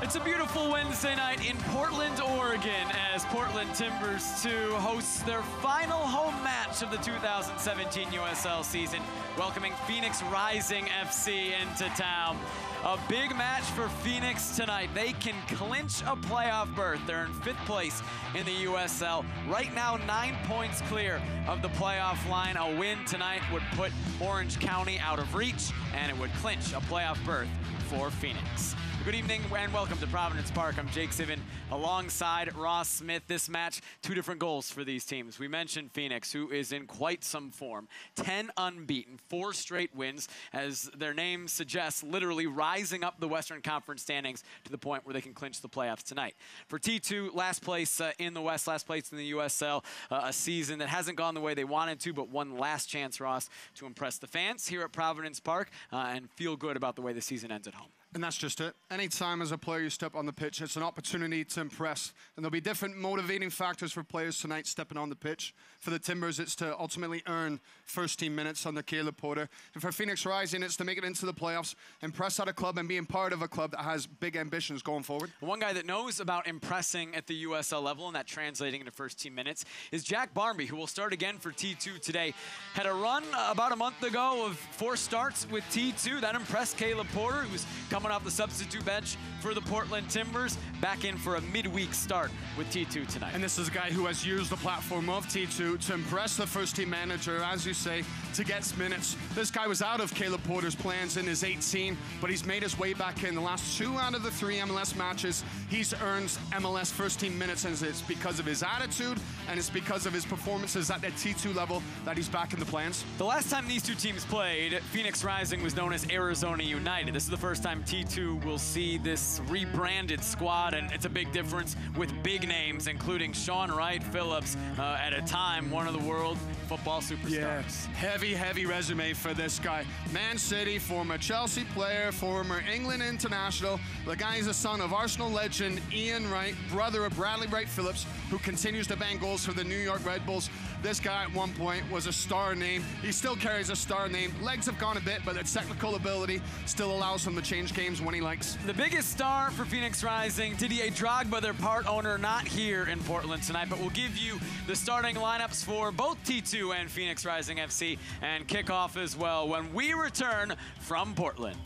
It's a beautiful Wednesday night in Portland, Oregon, as Portland Timbers 2 hosts their final home match of the 2017 USL season, welcoming Phoenix Rising FC into town. A big match for Phoenix tonight. They can clinch a playoff berth. They're in 5th place in the USL. Right now, 9 points clear of the playoff line. A win tonight would put Orange County out of reach, and it would clinch a playoff berth for Phoenix. Good evening and welcome to Providence Park. I'm Jake Sivan alongside Ross Smith. This match, 2 different goals for these teams. We mentioned Phoenix, who is in quite some form. 10 unbeaten, 4 straight wins, as their name suggests, literally rising up the Western Conference standings to the point where they can clinch the playoffs tonight. For T2, last place in the West, last place in the USL, a season that hasn't gone the way they wanted to, but one last chance, Ross, to impress the fans here at Providence Park and feel good about the way the season ends at home. And that's just it. Anytime as a player you step on the pitch, it's an opportunity to impress. And there'll be different motivating factors for players tonight stepping on the pitch. For the Timbers, it's to ultimately earn first-team minutes under Caleb Porter. And for Phoenix Rising, it's to make it into the playoffs, impress at a club, and being part of a club that has big ambitions going forward. One guy that knows about impressing at the USL level and that translating into first-team minutes is Jack Barmby, who will start again for T2 today. Had a run about a month ago of 4 starts with T2. That impressed Caleb Porter, who was coming off the substitute bench for the Portland Timbers, back in for a midweek start with T2 tonight. And this is a guy who has used the platform of T2 to impress the first-team manager, as you say, to get minutes. This guy was out of Caleb Porter's plans in his 18, but he's made his way back in. The last 2 out of the 3 MLS matches, he's earned MLS first-team minutes, and it's because of his attitude, and it's because of his performances at that T2 level that he's back in the plans. The last time these 2 teams played, Phoenix Rising was known as Arizona United. This is the first time T2 will see this rebranded squad, and it's a big difference with big names, including Shaun Wright-Phillips, at a time one of the world football superstars. Yes, heavy resume for this guy. Man City, former Chelsea player, former England international. The guy is a son of Arsenal legend Ian Wright, brother of Bradley Wright-Phillips, who continues to bang goals for the New York Red Bulls. This guy at one point was a star name. He still carries a star name. Legs have gone a bit, but the technical ability still allows him to change games when he likes. The biggest star for Phoenix Rising, Didier Drogba, their part owner, not here in Portland tonight, but we'll give you the starting lineups for both T2 and Phoenix Rising FC and kickoff as well when we return from Portland.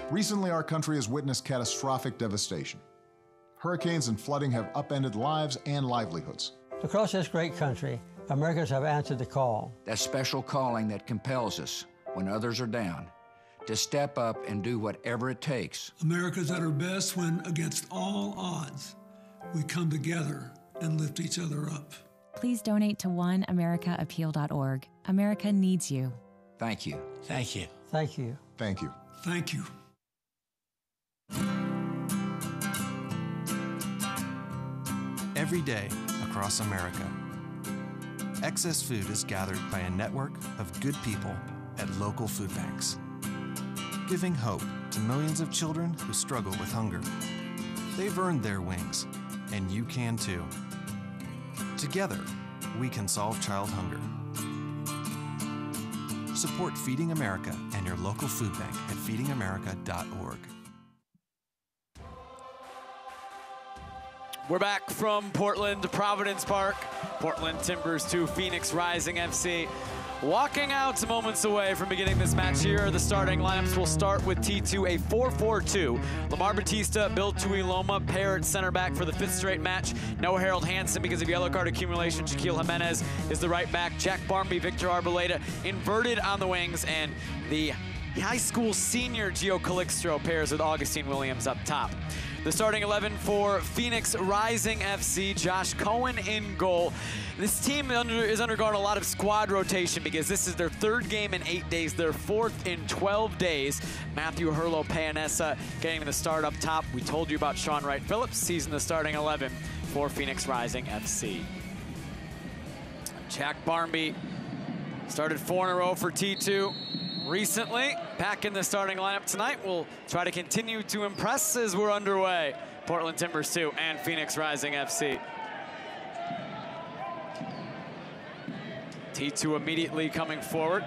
Recently, our country has witnessed catastrophic devastation. Hurricanes and flooding have upended lives and livelihoods. Across this great country, Americans have answered the call. That special calling that compels us, when others are down, to step up and do whatever it takes. America's at her best when, against all odds, we come together and lift each other up. Please donate to oneamericaappeal.org. America needs you. Thank you. Thank you. Thank you. Thank you. Thank you. Every day across America, excess food is gathered by a network of good people at local food banks, giving hope to millions of children who struggle with hunger. They've earned their wings, and you can too. Together, we can solve child hunger. Support Feeding America and your local food bank at feedingamerica.org. We're back from Portland to Providence Park. Portland Timbers 2, Phoenix Rising FC. Walking out moments away from beginning this match here. The starting lineups will start with T2, a 4-4-2. Lamar Batista, Bill Tuiloma pair at center back for the 5th straight match. No Harold Hansen because of yellow card accumulation. Shaquille Jimenez is the right back. Jack Barmby, Victor Arboleda inverted on the wings. And the high school senior Gio Calixtro pairs with Augustine Williams up top. The starting 11 for Phoenix Rising FC, Josh Cohen in goal. This team is undergoing a lot of squad rotation because this is their 3rd game in 8 days, their 4th in 12 days. Matthew Hurlo-Payanessa getting the start up top. We told you about Shaun Wright-Phillips. He's in the starting 11 for Phoenix Rising FC. Jack Barmby started 4 in a row for T2 recently. Back in the starting lineup tonight. We'll try to continue to impress as we're underway. Portland Timbers 2 and Phoenix Rising FC. T2 immediately coming forward.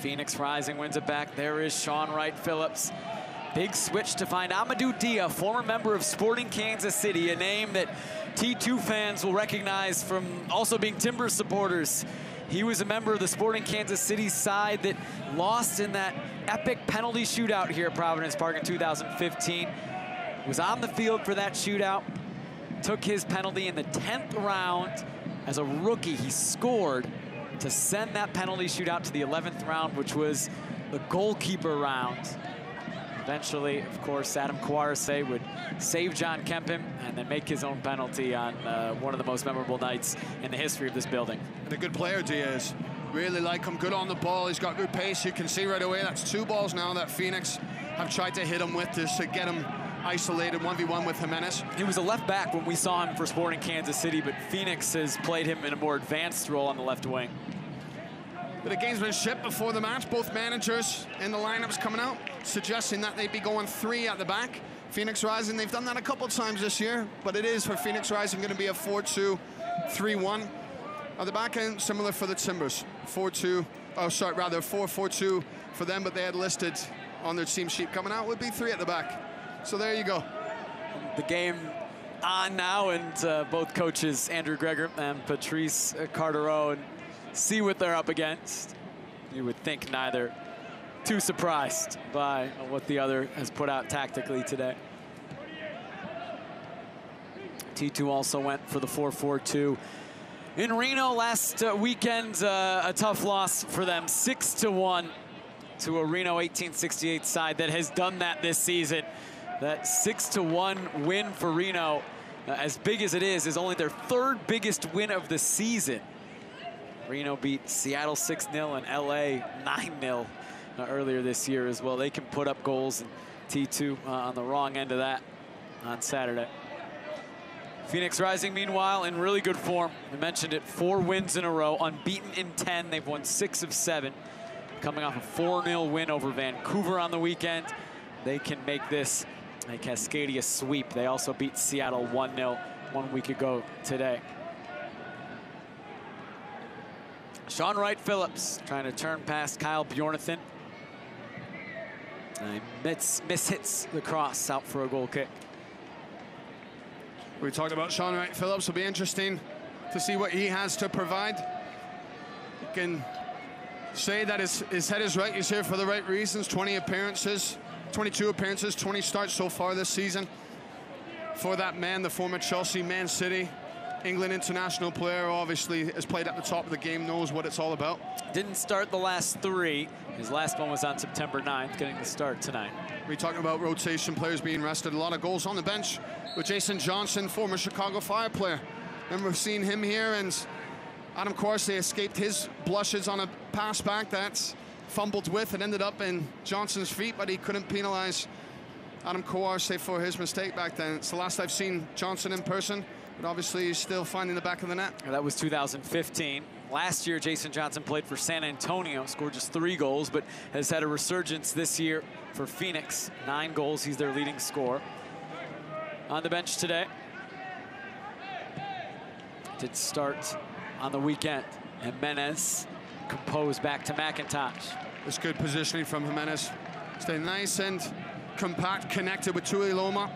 Phoenix Rising wins it back. There is Sean Wright Phillips. Big switch to find Amadou Dia, former member of Sporting Kansas City, a name that T2 fans will recognize from also being Timbers supporters. He was a member of the Sporting Kansas City side that lost in that epic penalty shootout here at Providence Park in 2015. Was on the field for that shootout, took his penalty in the 10th round. As a rookie, he scored to send that penalty shootout to the 11th round, which was the goalkeeper round. Eventually, of course, Adam Kwarase would save John Kempin and then make his own penalty on one of the most memorable nights in the history of this building. And a good player, Diaz. Really like him, good on the ball. He's got good pace. You can see right away that's 2 balls now that Phoenix have tried to hit him with just to get him isolated 1v1 with Jimenez. He was a left back when we saw him for Sporting Kansas City, but Phoenix has played him in a more advanced role on the left wing. Bit of gamesmanship before the match. Both managers in the lineups coming out, suggesting that they'd be going 3 at the back. Phoenix Rising, they've done that a couple times this year, but it is for Phoenix Rising going to be a 4-2-3-1. At the back end, similar for the Timbers. 4-4-2 for them, but they had listed on their team sheet coming out would be 3 at the back. So there you go. The game on now, and both coaches, Andrew Greger and Patrice Cartereau, and see what they're up against. You would think neither too surprised by what the other has put out tactically today. T2 also went for the 4-4-2. In Reno last weekend, a tough loss for them, 6-1 to a Reno 1868 side that has done that this season. That 6-1 win for Reno, as big as it is only their 3rd biggest win of the season. Reno beat Seattle 6-0 and LA 9-0 earlier this year as well. They can put up goals, and T2 on the wrong end of that on Saturday. Phoenix Rising, meanwhile, in really good form. We mentioned it, 4 wins in a row, unbeaten in 10. They've won 6 of 7, coming off a 4-0 win over Vancouver on the weekend. They can make this a Cascadia sweep. They also beat Seattle 1-0 1 week ago today. Sean Wright Phillips trying to turn past Kyle Bjornathan. And he mishits the cross out for a goal kick. We talked about Sean Wright Phillips. It'll be interesting to see what he has to provide. You can say that his head is right. He's here for the right reasons. 22 appearances, 20 starts so far this season. For that man, the former Chelsea, Man City, England international player, obviously has played at the top of the game, knows what it's all about. Didn't start the last 3. His last one was on September 9th, getting the start tonight. We're talking about rotation, players being rested. A lot of goals on the bench with Jason Johnson, former Chicago Fire player. Remember seeing him here, and Adam Kwarase escaped his blushes on a pass back that's fumbled with and ended up in Johnson's feet, but he couldn't penalize Adam Kwarase for his mistake back then. It's the last I've seen Johnson in person, but obviously he's still finding the back of the net. That was 2015. Last year, Jason Johnson played for San Antonio, scored just 3 goals, but has had a resurgence this year for Phoenix. 9 goals, he's their leading scorer. On the bench today, did start on the weekend. Jimenez composed back to McIntosh. It's good positioning from Jimenez. Stay nice and compact, connected with Tuli Loma.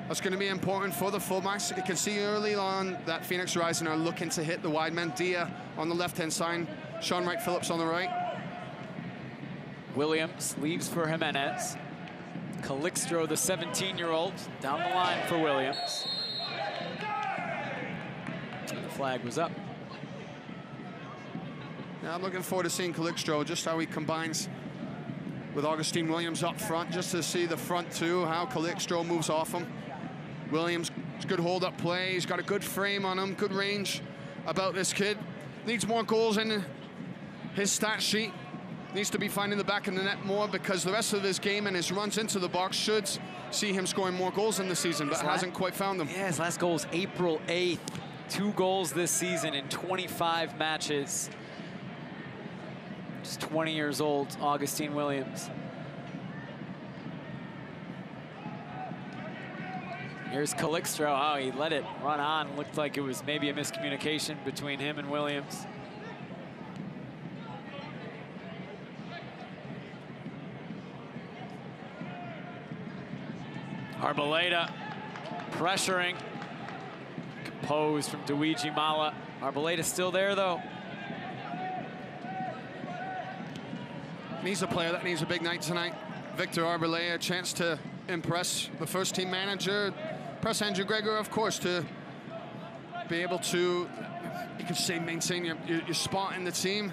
That's going to be important for the fullbacks. You can see early on that Phoenix Rising are looking to hit the wide man. Dia on the left-hand side, Sean Wright Phillips on the right. Williams leaves for Jimenez. Calixtro, the 17-year-old, down the line for Williams. And the flag was up. Yeah, I'm looking forward to seeing Calixtro, just how he combines with Augustine Williams up front, just to see the front two, how Calixtro moves off him. Williams, good hold-up play. He's got a good frame on him, good range about this kid. Needs more goals in his stat sheet. Needs to be finding the back of the net more, because the rest of his game and his runs into the box should see him scoring more goals in the season, but hasn't quite found them. Yeah, his last goal was April 8th. 2 goals this season in 25 matches. Just 20 years old, Augustine Williams. Here's Calixto. Oh, he let it run on. Looked like it was maybe a miscommunication between him and Williams. Arboleda pressuring. Composed from Luigi Mala. Arboleda still there, though. He's a player that needs a big night tonight. Victor Arboleda, a chance to impress the first team manager, press Andrew Gregor, of course, to be able to, you can say, maintain your spot in the team.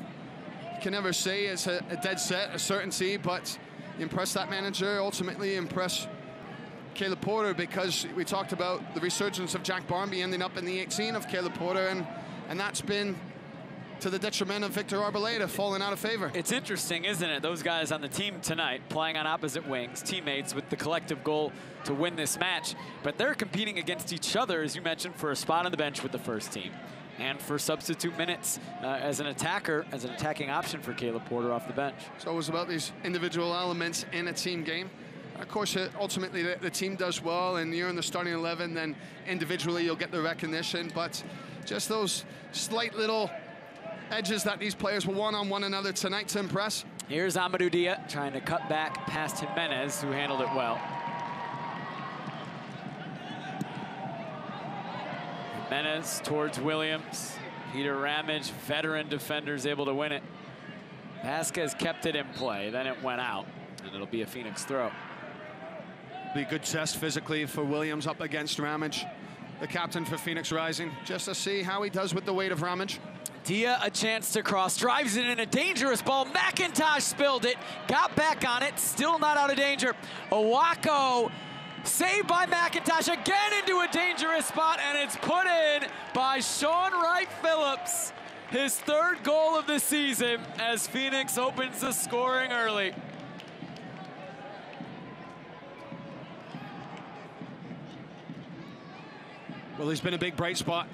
You can never say it's a dead set, a certainty, but you impress that manager, ultimately impress Caleb Porter, because we talked about the resurgence of Jack Barmby ending up in the 18 of Caleb Porter, and that's been to the detriment of Victor Arboleda, falling out of favor. It's interesting, isn't it? Those guys on the team tonight playing on opposite wings, teammates with the collective goal to win this match, but they're competing against each other, as you mentioned, for a spot on the bench with the first team and for substitute minutes as an attacker, as an attacking option for Caleb Porter off the bench. It's always about these individual elements in a team game. Of course, ultimately the team does well and you're in the starting 11, then individually you'll get the recognition, but just those slight little edges that these players will want on one another tonight to impress. Here's Amadou Dia trying to cut back past Jimenez, who handled it well. Jimenez towards Williams. Peter Ramage, veteran defenders, able to win it. Vasquez kept it in play, then it went out, and it'll be a Phoenix throw. Be a good test physically for Williams up against Ramage, the captain for Phoenix Rising, just to see how he does with the weight of Ramage. Dia a chance to cross, drives it in a dangerous ball. McIntosh spilled it, got back on it, still not out of danger. Owako saved by McIntosh, again into a dangerous spot, and it's put in by Sean Wright-Phillips. His third goal of the season as Phoenix opens the scoring early. Well, he's been a big bright spot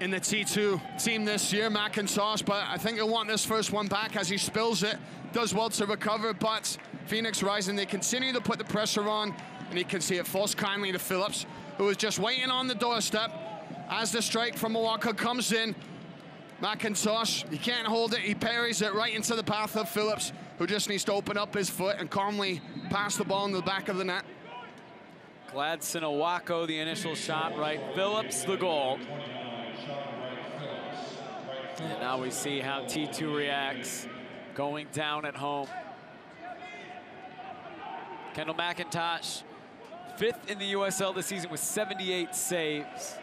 in the T2 team this year, McIntosh, but I think he'll want this first one back as he spills it. Does well to recover, but Phoenix Rising, they continue to put the pressure on, and you can see it falls kindly to Phillips, who is just waiting on the doorstep as the strike from Owako comes in. McIntosh, he can't hold it, he parries it right into the path of Phillips, who just needs to open up his foot and calmly pass the ball in the back of the net. Gladson Owako, the initial shot, right. Phillips, the goal. And now we see how T2 reacts, going down at home. Kendall McIntosh, 5th in the USL this season with 78 saves.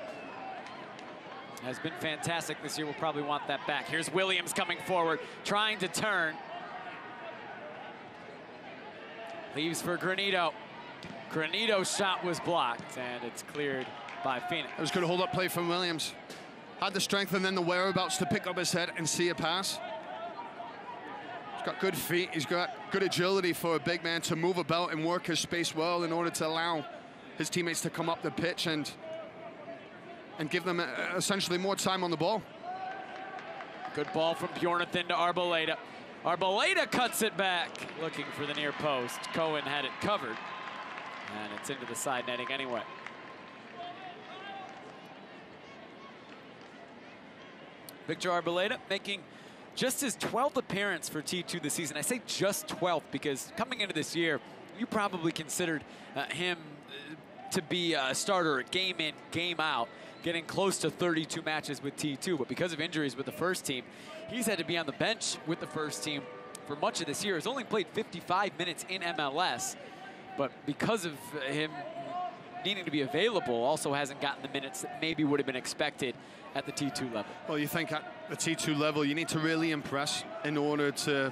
Has been fantastic this year. We'll probably want that back. Here's Williams coming forward, trying to turn. Leaves for Granito. Granito's shot was blocked, and it's cleared by Phoenix. It was good hold-up play from Williams. Had the strength and then the whereabouts to pick up his head and see a pass. He's got good feet. He's got good agility for a big man to move about and work his space well in order to allow his teammates to come up the pitch and give them essentially more time on the ball. Good ball from Bjornathan to Arboleda. Arboleda cuts it back, looking for the near post. Cohen had it covered, and it's into the side netting anyway. Victor Arboleda making just his 12th appearance for T2 this season. I say just 12th because coming into this year, you probably considered him to be a starter game in, game out, getting close to 32 matches with T2. But because of injuries with the first team, he's had to be on the bench with the first team for much of this year. He's only played 55 minutes in MLS, but because of him needing to be available, also hasn't gotten the minutes that maybe would have been expected at the T2 level. Well, you think at the T2 level, you need to really impress in order to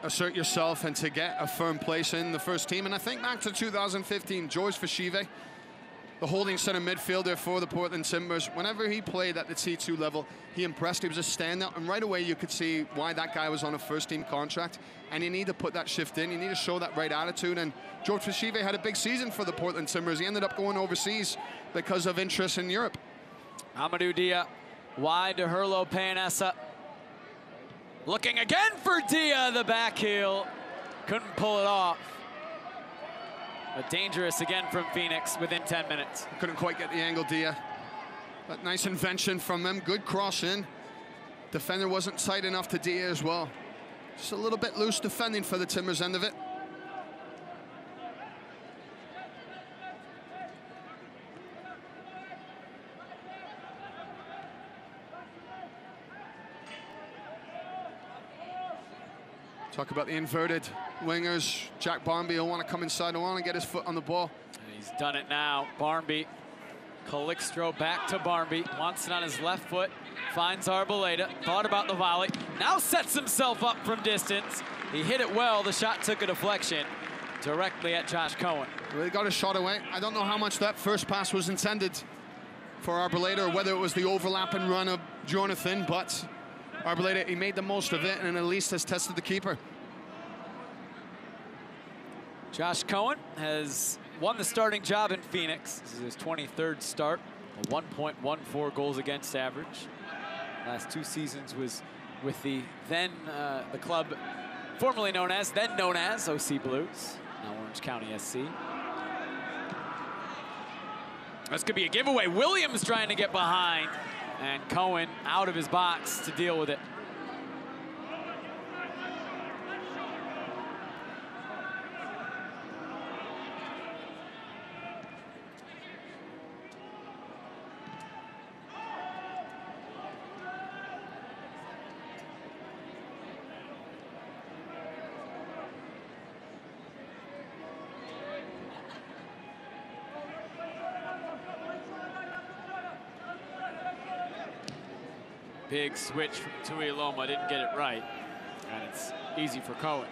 assert yourself and to get a firm place in the first team. And I think back to 2015, George Fashive, the holding center midfielder for the Portland Timbers, whenever he played at the T2 level, he impressed. He was a standout, and right away you could see why that guy was on a first-team contract. And you need to put that shift in. You need to show that right attitude. And George Fashive had a big season for the Portland Timbers. He ended up going overseas because of interest in Europe. Amadou Dia wide to Herlo Payanessa. Looking again for Dia, the back heel. Couldn't pull it off. But dangerous again from Phoenix within 10 minutes. Couldn't quite get the angle, Dia. But nice invention from him. Good cross in. Defender wasn't tight enough to Dia as well. Just a little bit loose defending for the Timbers end of it. Talk about the inverted wingers. Jack Barmby will want to come inside and want to get his foot on the ball. And he's done it now. Barmby. Calixto back to Barmby. Wants it on his left foot. Finds Arboleda. Thought about the volley. Now sets himself up from distance. He hit it well. The shot took a deflection directly at Josh Cohen. Really got a shot away. I don't know how much that first pass was intended for Arboleda or whether it was the overlapping run of Jonathan, but Arboleda, he made the most of it and at least has tested the keeper. Josh Cohen has won the starting job in Phoenix. This is his 23rd start, a 1.14 goals against average. Last 2 seasons was with the club formerly known as, then known as OC Blues, now Orange County SC. This could be a giveaway. Williams trying to get behind, and Cohen out of his box to deal with it. Big switch from Tuiloma, didn't get it right, and it's easy for Cohen.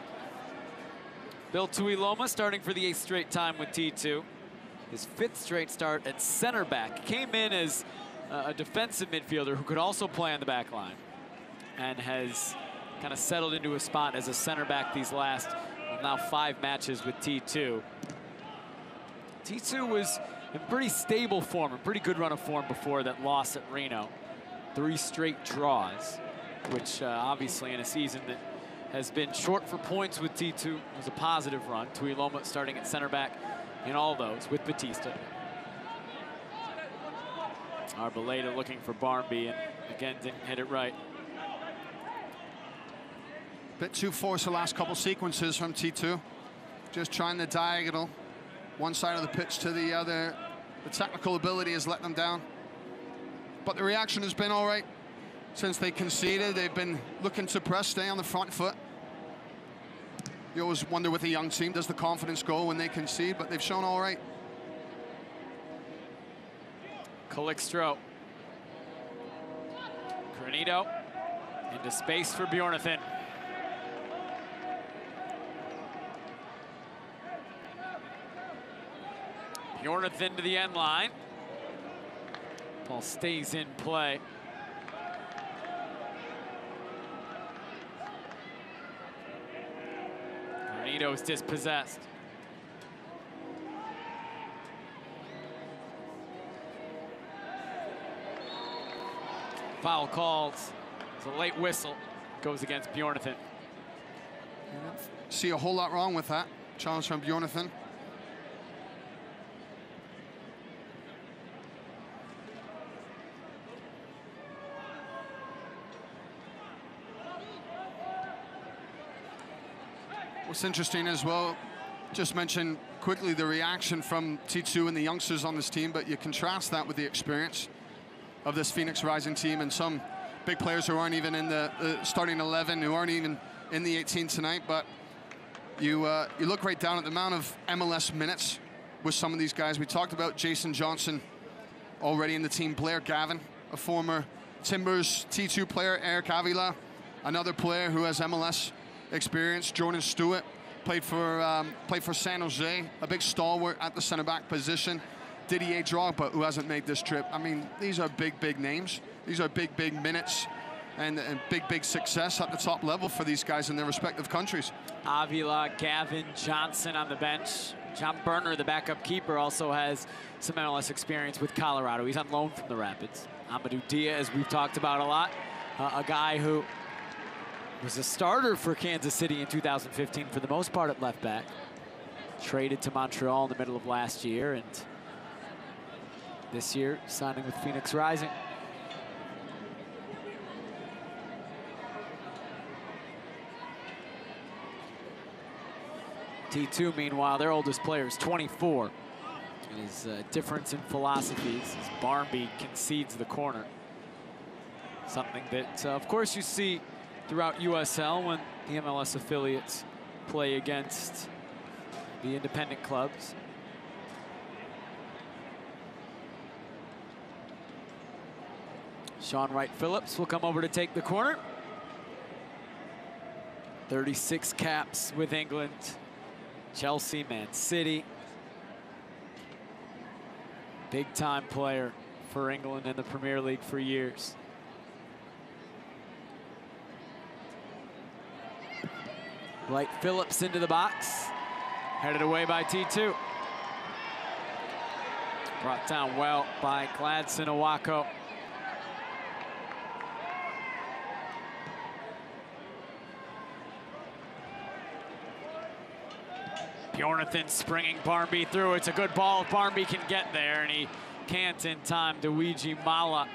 Bill Tuiloma starting for the 8th straight time with T2. His 5th straight start at center back. Came in as a defensive midfielder who could also play on the back line, and has kind of settled into a spot as a center back these last, now 5 matches with T2. T2 was in pretty stable form, a pretty good run of form before that loss at Reno. 3 straight draws, which obviously in a season that has been short for points with T2 was a positive run. Tuiloma starting at center back in all those with Batista. Arboleda looking for Barmby and again didn't hit it right. Bit too forced the last couple sequences from T2. Just trying the diagonal, one side of the pitch to the other. The technical ability has let them down. But the reaction has been all right since they conceded. They've been looking to press, stay on the front foot. You always wonder with a young team, does the confidence go when they concede? But they've shown all right. Calixto. Granito into space for Bjornathan. Bjornathan to the end line. Ball stays in play. Granito is dispossessed. Foul called. It's a late whistle. Goes against Bjornathan. See a whole lot wrong with that. Challenge from Bjornathan. What's interesting as well, just mention quickly the reaction from T2 and the youngsters on this team, but you contrast that with the experience of this Phoenix Rising team and some big players who aren't even in the starting 11, who aren't even in the 18 tonight. But you look right down at the amount of MLS minutes with some of these guys. We talked about Jason Johnson already in the team, Blair Gavin, a former Timbers T2 player, Eric Avila, another player who has MLS experience. Jordan Stewart played for San Jose, a big stalwart at the center back position. Didier Drogba, who hasn't made this trip. I mean, these are big names. These are big minutes and big success at the top level for these guys in their respective countries. Avila, Gavin, Johnson on the bench. John Berner, the backup keeper, also has some MLS experience with Colorado. He's on loan from the Rapids. Amadou Dia, as we've talked about a lot, a guy who was a starter for Kansas City in 2015 for the most part at left back. Traded to Montreal in the middle of last year, and this year signing with Phoenix Rising. T2, meanwhile, their oldest player is 24. And his difference in philosophies as Barmby concedes the corner. Something that, of course, you see throughout USL when the MLS affiliates play against the independent clubs. Sean Wright-Phillips will come over to take the corner. 36 caps with England, Chelsea, Man City. Big time player for England in the Premier League for years. Wright-Phillips into the box. Headed away by T2. Brought down well by Gladson Owako. Bjornathan springing Barmby through. It's a good ball if Barmby can get there, and he can't in time. Luigi Mala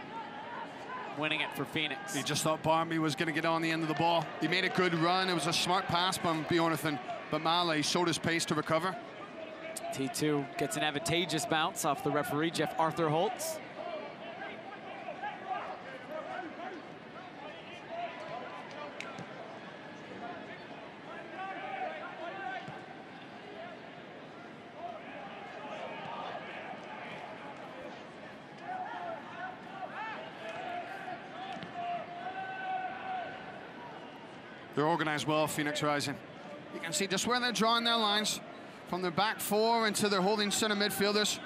winning it for Phoenix. He just thought Barmby was going to get on the end of the ball. He made a good run. It was a smart pass from Bjornathan, but Mala, he showed his pace to recover. T2 gets an advantageous bounce off the referee, Jeff Arthur Holtz. They're organized well, Phoenix Rising. You can see just where they're drawing their lines, from their back four into their holding center midfielders.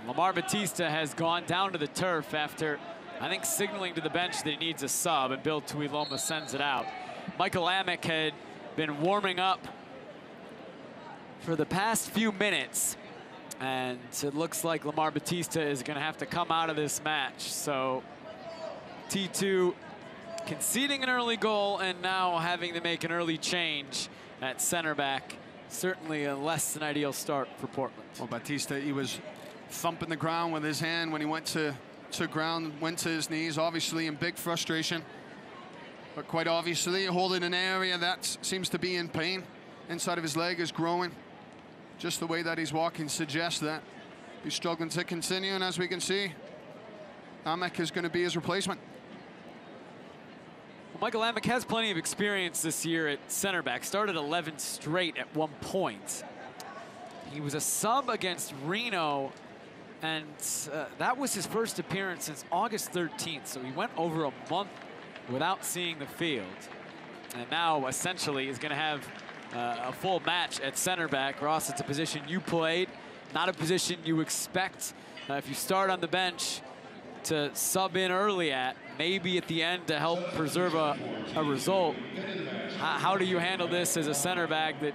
Lamar Batista has gone down to the turf after, I think, signaling to the bench that he needs a sub, and Bill Tuiloma sends it out. Michael Amick had been warming up for the past few minutes, and it looks like Lamar Batista is going to have to come out of this match. So T2 conceding an early goal and now having to make an early change at center back. Certainly a less than ideal start for Portland. Well, Batista, he was thumping the ground with his hand when he went to ground, went to his knees, obviously in big frustration. But quite obviously holding an area that seems to be in pain. Inside of his leg is growing. Just the way that he's walking suggests that he's struggling to continue, and as we can see, Amick is going to be his replacement. Michael Amick has plenty of experience this year at center back. Started 11 straight at one point. He was a sub against Reno, and that was his first appearance since August 13th. So he went over a month without seeing the field. And now, essentially, is going to have a full match at center back. Ross, it's a position you played, not a position you expect if you start on the bench to sub in early at, maybe at the end to help preserve a result. How do you handle this as a center back that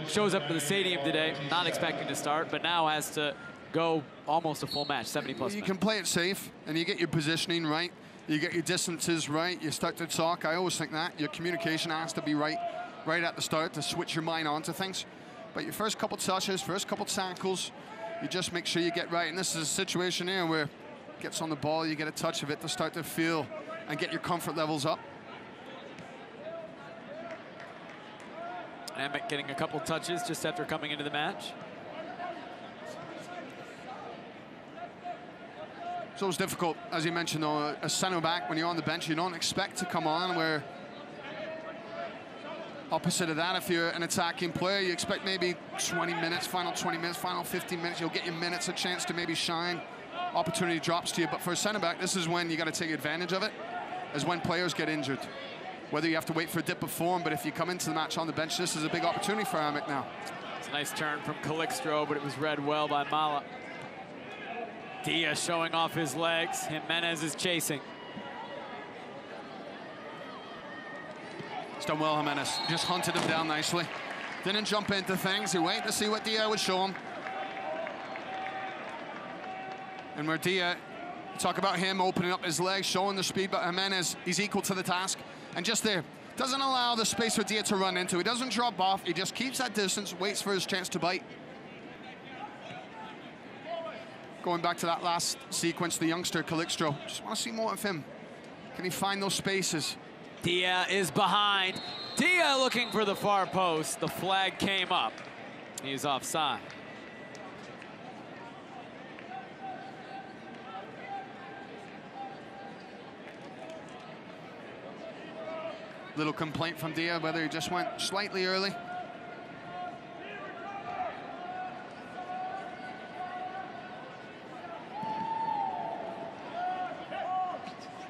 shows up to the stadium today, not expecting to start, but now has to go almost a full match, 70+ minutes? You can play it safe, and you get your positioning right, you get your distances right, you start to talk. I always think that your communication has to be right at the start to switch your mind onto things. But your first couple touches, first couple tackles, you just make sure you get right. And this is a situation here where gets on the ball, you get a touch of it to start to feel and get your comfort levels up. Amick getting a couple touches just after coming into the match. It's always difficult, as you mentioned, though, a center back, when you're on the bench, you don't expect to come on, where opposite of that, if you're an attacking player, you expect maybe 20 minutes, final 20 minutes, final 15 minutes, you'll get your minutes, a chance to maybe shine. Opportunity drops to you, but for a center back, this is when you got to take advantage of it, is when players get injured. Whether you have to wait for a dip of form, but if you come into the match on the bench, this is a big opportunity for Amick now. It's a nice turn from Calixto, but it was read well by Mala. Dia showing off his legs. Jimenez is chasing. It's done well, Jimenez. Just hunted him down nicely. Didn't jump into things. He waited to see what Dia would show him. And where Dia, talk about him opening up his legs, showing the speed, but Jimenez, he's equal to the task. And just there, doesn't allow the space for Dia to run into. He doesn't drop off. He just keeps that distance, waits for his chance to bite. Going back to that last sequence, the youngster Calixto, just want to see more of him. Can he find those spaces? Dia is behind. Dia looking for the far post. The flag came up. He's offside. Little complaint from Dia, whether he just went slightly early.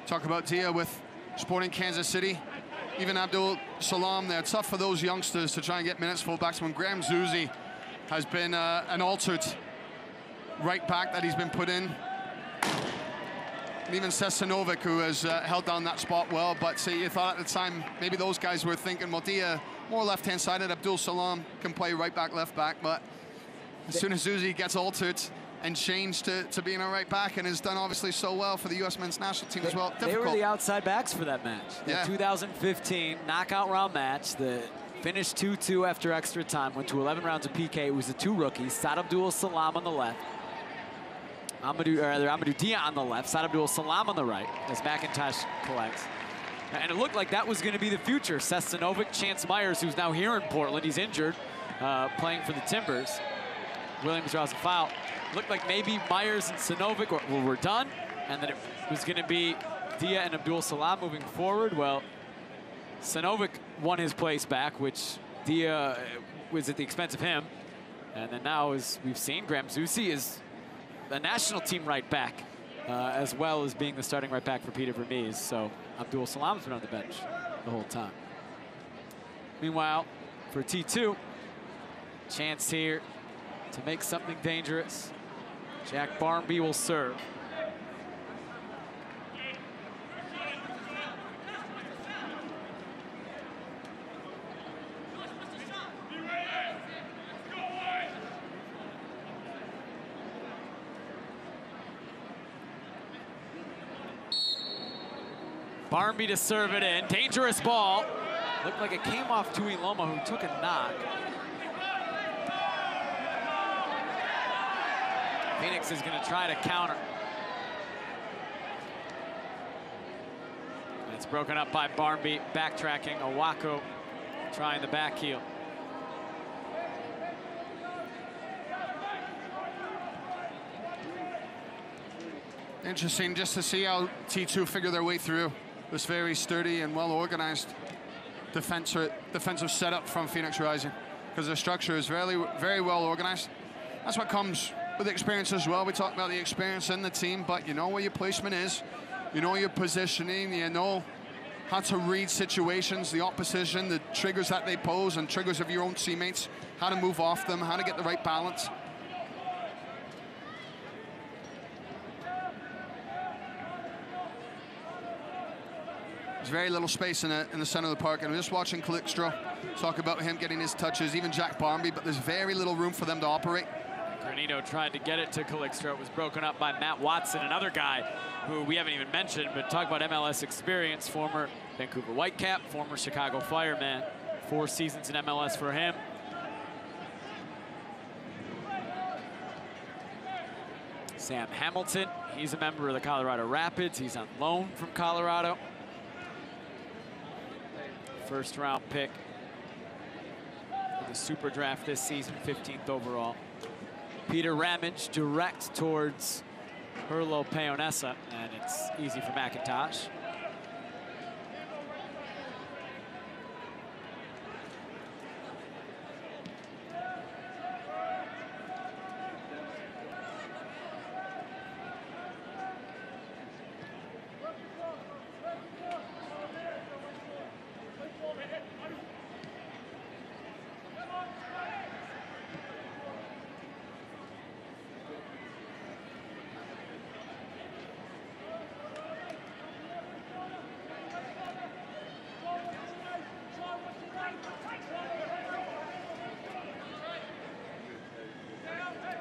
Talk about Dia with Sporting Kansas City. Even Abdul Salam there. Tough for those youngsters to try and get minutes fullbacks when Graham Zusi has been an altered right back that he's been put in. And even Sesanovic, who has held down that spot well. But see, you thought at the time, maybe those guys were thinking, well, Dia more left-hand sided. Abdul Salam can play right back, left back. But as soon as Zusi gets altered and changed to being a right back, and has done obviously so well for the U.S. men's national team as well. Difficult. They were the outside backs for that match. Yeah. The 2015 knockout round match, the finished 2-2 after extra time, went to 11 rounds of PK. It was the two rookies, Saad Abdul Salam on the left, Amadou Dia on the left, Saad Abdul Salam on the right, as McIntosh collects. And it looked like that was going to be the future. Sestanovic, Chance Myers, who's now here in Portland, he's injured, playing for the Timbers. Williams draws a foul. Looked like maybe Myers and Sanovic were done, and that it was going to be Dia and Abdul Salam moving forward. Well, Sanovic won his place back, which Dia was at the expense of him. And then now, as we've seen, Graham Zusi is a national team right back, as well as being the starting right back for Peter Vermees. So Abdul Salam's been on the bench the whole time. Meanwhile, for T2, chance here to make something dangerous. Jack Barmby will serve. Barmby to serve it in. Dangerous ball. Looked like it came off Tui Loma, who took a knock. Phoenix is going to try to counter. And it's broken up by Barmby, backtracking. Owako trying the back heel. Interesting just to see how T2 figure their way through this very sturdy and well-organized defensive setup from Phoenix Rising, because their structure is very, very well organized. That's what comes with experience as well. We talk about the experience in the team, but you know where your placement is, you know your positioning, you know how to read situations, the opposition, the triggers that they pose, and triggers of your own teammates, how to move off them, how to get the right balance. There's very little space in the center of the park, and I'm just watching Calixto talk about him getting his touches, even Jack Barmby, but there's very little room for them to operate. Granito tried to get it to Calixto. It was broken up by Matt Watson, another guy who we haven't even mentioned, but talk about MLS experience, former Vancouver Whitecap, former Chicago Fireman, 4 seasons in MLS for him. Sam Hamilton, he's a member of the Colorado Rapids. He's on loan from Colorado. First round pick for the Super Draft this season, 15th overall. Peter Ramage direct towards Herlo Peonessa, and it's easy for McIntosh.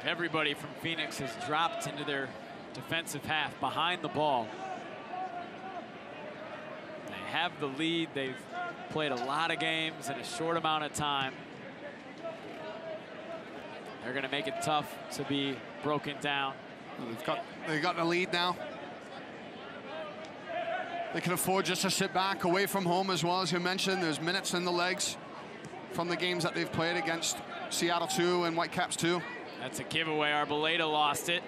Everybody from Phoenix has dropped into their defensive half behind the ball. They have the lead. They've played a lot of games in a short amount of time. They're going to make it tough to be broken down. They've got the lead now. They can afford just to sit back away from home as well. As you mentioned, there's minutes in the legs from the games that they've played against Seattle 2 and Whitecaps 2. That's a giveaway. Arboleda lost it.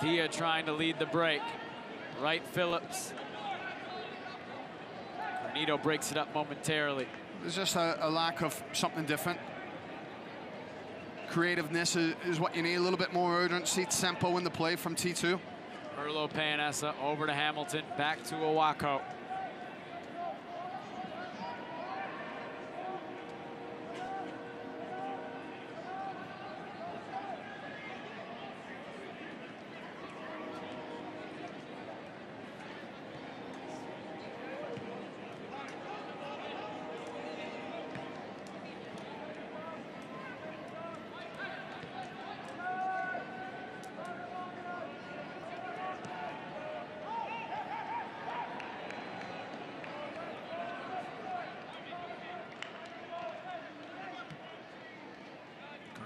Dia trying to lead the break. Wright Phillips. Cornito breaks it up momentarily. There's just a lack of something different. Creativeness is what you need. A little bit more urgency, tempo in the play from T2. Merlo Payanessa over to Hamilton, back to Owako.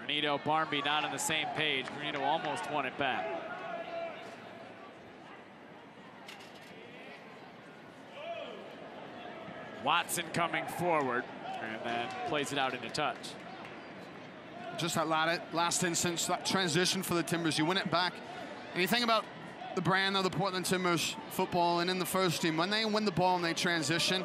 Granito, Barnby not on the same page. Granito almost won it back. Watson coming forward and then plays it out into touch. Just that last instance, that transition for the Timbers, you win it back. And you think about the brand of the Portland Timbers football and in the first team, when they win the ball and they transition,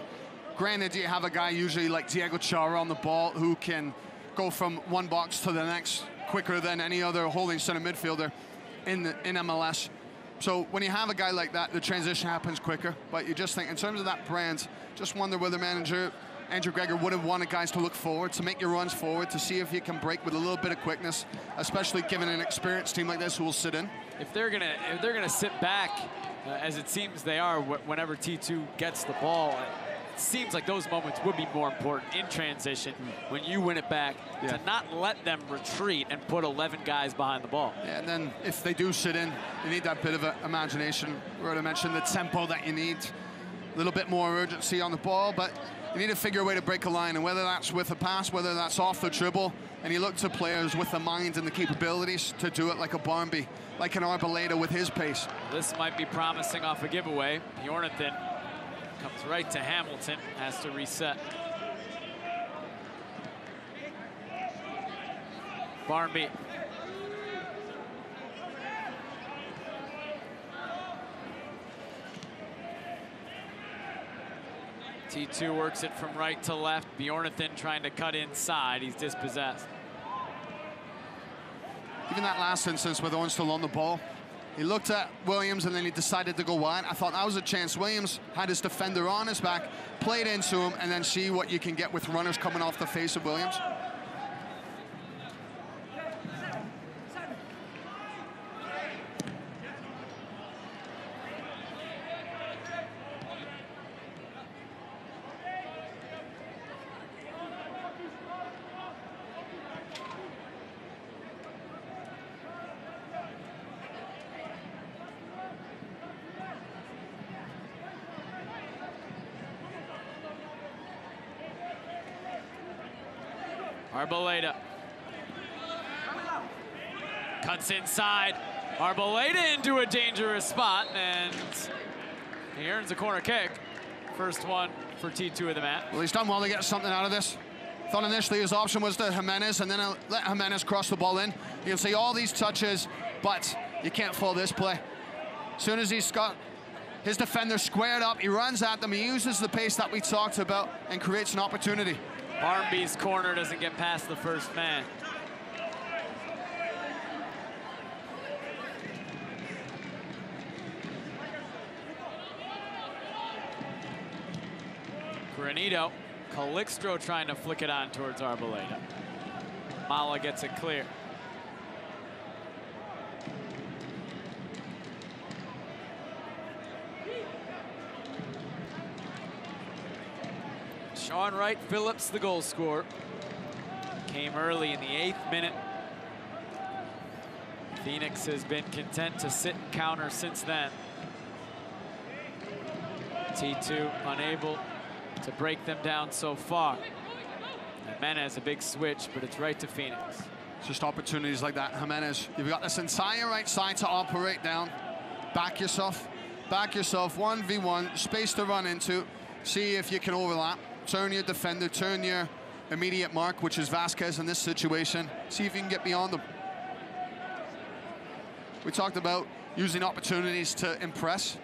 granted you have a guy usually like Diego Chara on the ball who can go from one box to the next quicker than any other holding center midfielder in MLS. So when you have a guy like that, the transition happens quicker. But you just think, in terms of that brand, just wonder whether manager Andrew Gregor would have wanted guys to look forward, to make your runs forward, to see if you can break with a little bit of quickness, especially given an experienced team like this who will sit in. If they're gonna sit back, as it seems they are, whenever T2 gets the ball, it seems like those moments would be more important in transition when you win it back, to not let them retreat and put 11 guys behind the ball. Yeah, and then if they do sit in, you need that bit of imagination. Rhoda mentioned the tempo that you need, a little bit more urgency on the ball, but you need to figure a way to break a line, and whether that's with a pass, whether that's off the dribble, and you look to players with the mind and the capabilities to do it, like a Barnby, like an Arboleda with his pace. This might be promising off a giveaway. Bjornathan comes right to Hamilton, has to reset. Barnby. T2 works it from right to left. Bjornathan trying to cut inside. He's dispossessed. Even that last instance with Owen still on the ball, he looked at Williams and then he decided to go wide. I thought that was a chance. Williams had his defender on his back, played into him, and then see what you can get with runners coming off the face of Williams. Arboleda cuts inside. Arboleda into a dangerous spot, and he earns a corner kick. First one for T2 of the match. Well, he's done well to get something out of this. Thought initially his option was to Jimenez, and then let Jimenez cross the ball in. You can see all these touches, but you can't follow this play. As soon as he's got his defender squared up, he runs at them, he uses the pace that we talked about, and creates an opportunity. Barnby's corner doesn't get past the first man. Granito, Calixto trying to flick it on towards Arboleda. Mala gets it clear. Sean Wright Phillips, the goal scorer, came early in the 8th minute. Phoenix has been content to sit and counter since then. T2 unable to break them down so far. Jimenez, a big switch, but it's right to Phoenix. It's just opportunities like that, Jimenez. You've got this entire right side to operate down. Back yourself, 1v1, space to run into. See if you can overlap. Turn your defender, turn your immediate mark, which is Vasquez in this situation. See if you can get beyond them. We talked about using opportunities to impress.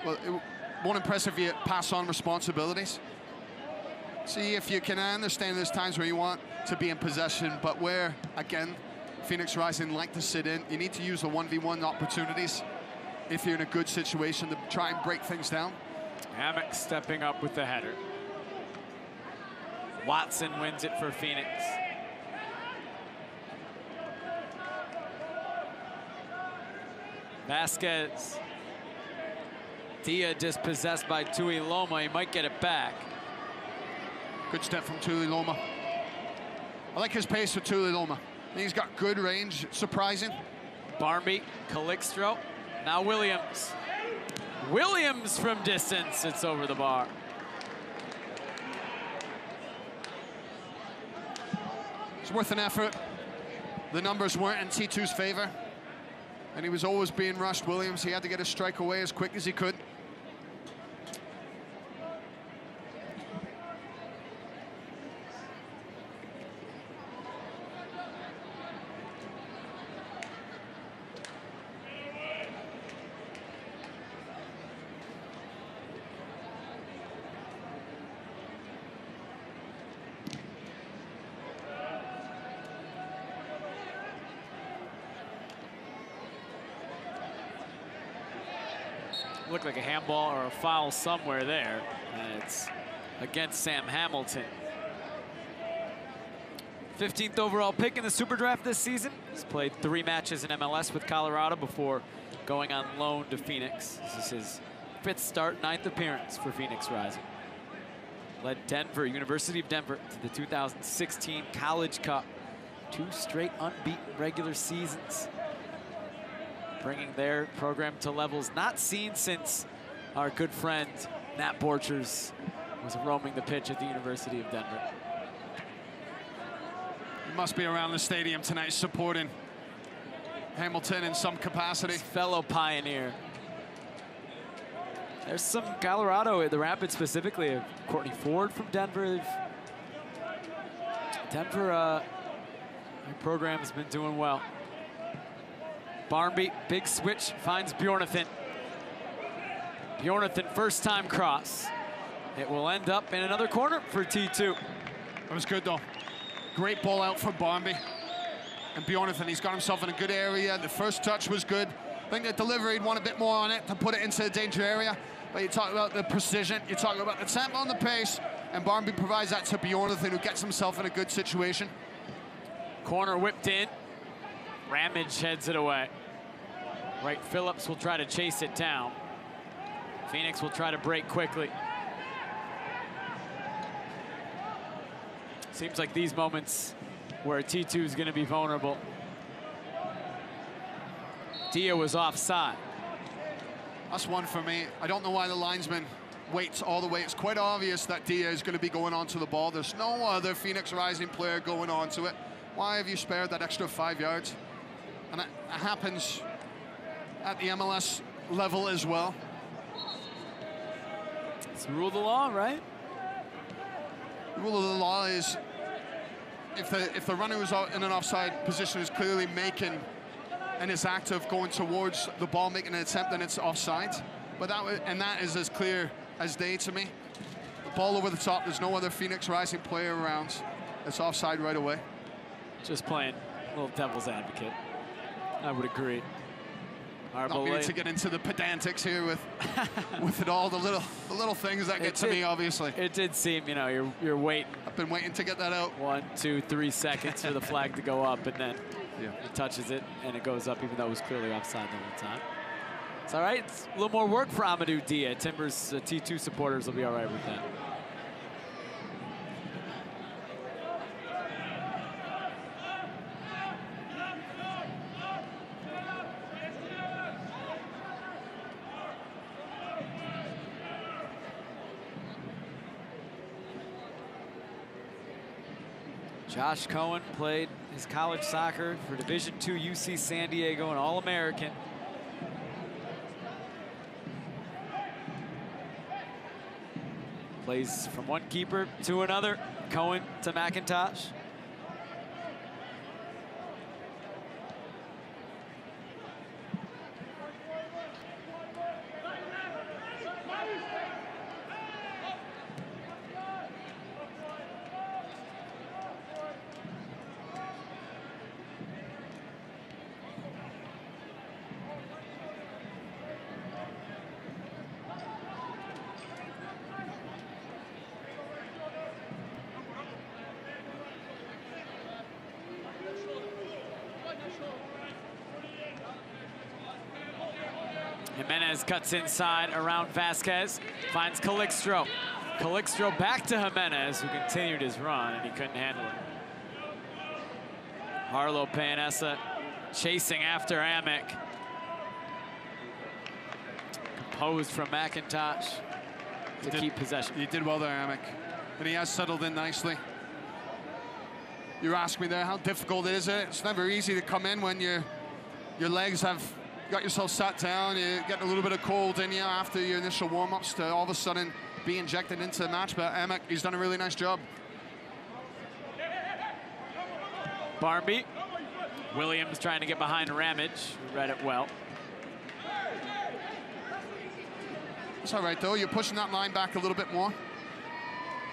Well, it won't impress if you pass on responsibilities. See if you can understand there's times where you want to be in possession, but where, again, Phoenix Rising like to sit in, you need to use the 1v1 opportunities if you're in a good situation to try and break things down. Hammock stepping up with the header. Watson wins it for Phoenix. Vasquez. Dia dispossessed by Tui Loma. He might get it back. Good step from Tuli Loma. I like his pace with Tuli Loma. He's got good range, surprising. Barmby, Calixtro, now Williams. Williams from distance, it's over the bar. It's worth an effort. The numbers weren't in T2's favor, and he was always being rushed. Williams, he had to get his strike away as quick as he could. Looked like a handball or a foul somewhere there, and it's against Sam Hamilton. 15th overall pick in the Super Draft this season. He's played 3 matches in MLS with Colorado before going on loan to Phoenix. This is his 5th start, 9th appearance for Phoenix Rising. Led Denver, University of Denver, to the 2016 College Cup. 2 straight unbeaten regular seasons, bringing their program to levels not seen since our good friend Nat Borchers was roaming the pitch at the University of Denver. He must be around the stadium tonight supporting Hamilton in some capacity. His fellow Pioneer. There's some Colorado, the Rapids specifically, Courtney Ford from Denver. Denver, their program has been doing well. Barmby, big switch, finds Bjornathan. Bjornathan, first time cross. It will end up in another corner for T2. That was good though. Great ball out from Barmby. And Bjornathan, he's got himself in a good area. The first touch was good. I think the delivery, he'd want a bit more on it to put it into the danger area. But you talk about the precision, you talk about the tempo and the pace, and Barmby provides that to Bjornathan, who gets himself in a good situation. Corner whipped in. Ramage heads it away. Wright Phillips will try to chase it down. Phoenix will try to break quickly. Seems like these moments where T2 is going to be vulnerable. Dia was offside. That's one for me. I don't know why the linesman waits all the way. It's quite obvious that Dia is going to be going onto the ball. There's no other Phoenix Rising player going onto it. Why have you spared that extra 5 yards? And it happens at the MLS level as well. It's the rule of the law, right? The rule of the law is if the runner who's in an offside position is clearly making and is active going towards the ball, making an attempt, then it's offside. But that is as clear as day to me. The ball over the top, there's no other Phoenix Rising player around. It's offside right away. Just playing a little devil's advocate. I would agree. Not meaning to get into the pedantics here with it all, the little things that get to me, obviously. It did seem, you know, you're waiting. I've been waiting to get that out. 1, 2, 3 seconds for the flag to go up, and then he touches it, and it goes up, even though it was clearly offside the whole time. It's all right. It's a little more work for Amadou Dia. Timbers T2 supporters will be all right with that. Josh Cohen played his college soccer for Division II UC San Diego, an All-American. Plays from one keeper to another. Cohen to McIntosh. Jimenez cuts inside around Vasquez, finds Calixtro. Calixtro back to Jimenez, who continued his run, and he couldn't handle it. Harlow Payanessa chasing after Amick. Composed from McIntosh to keep possession. He did well there, Amick, and he has settled in nicely. You asked me there how difficult it is. It's never easy to come in when your legs have got yourself sat down, you get a little bit of cold in you after your initial warm-ups to all of a sudden be injected into the match. But Amick, he's done a really nice job. Barmby. Williams trying to get behind Ramage, who read it well. It's all right, though. You're pushing that line back a little bit more.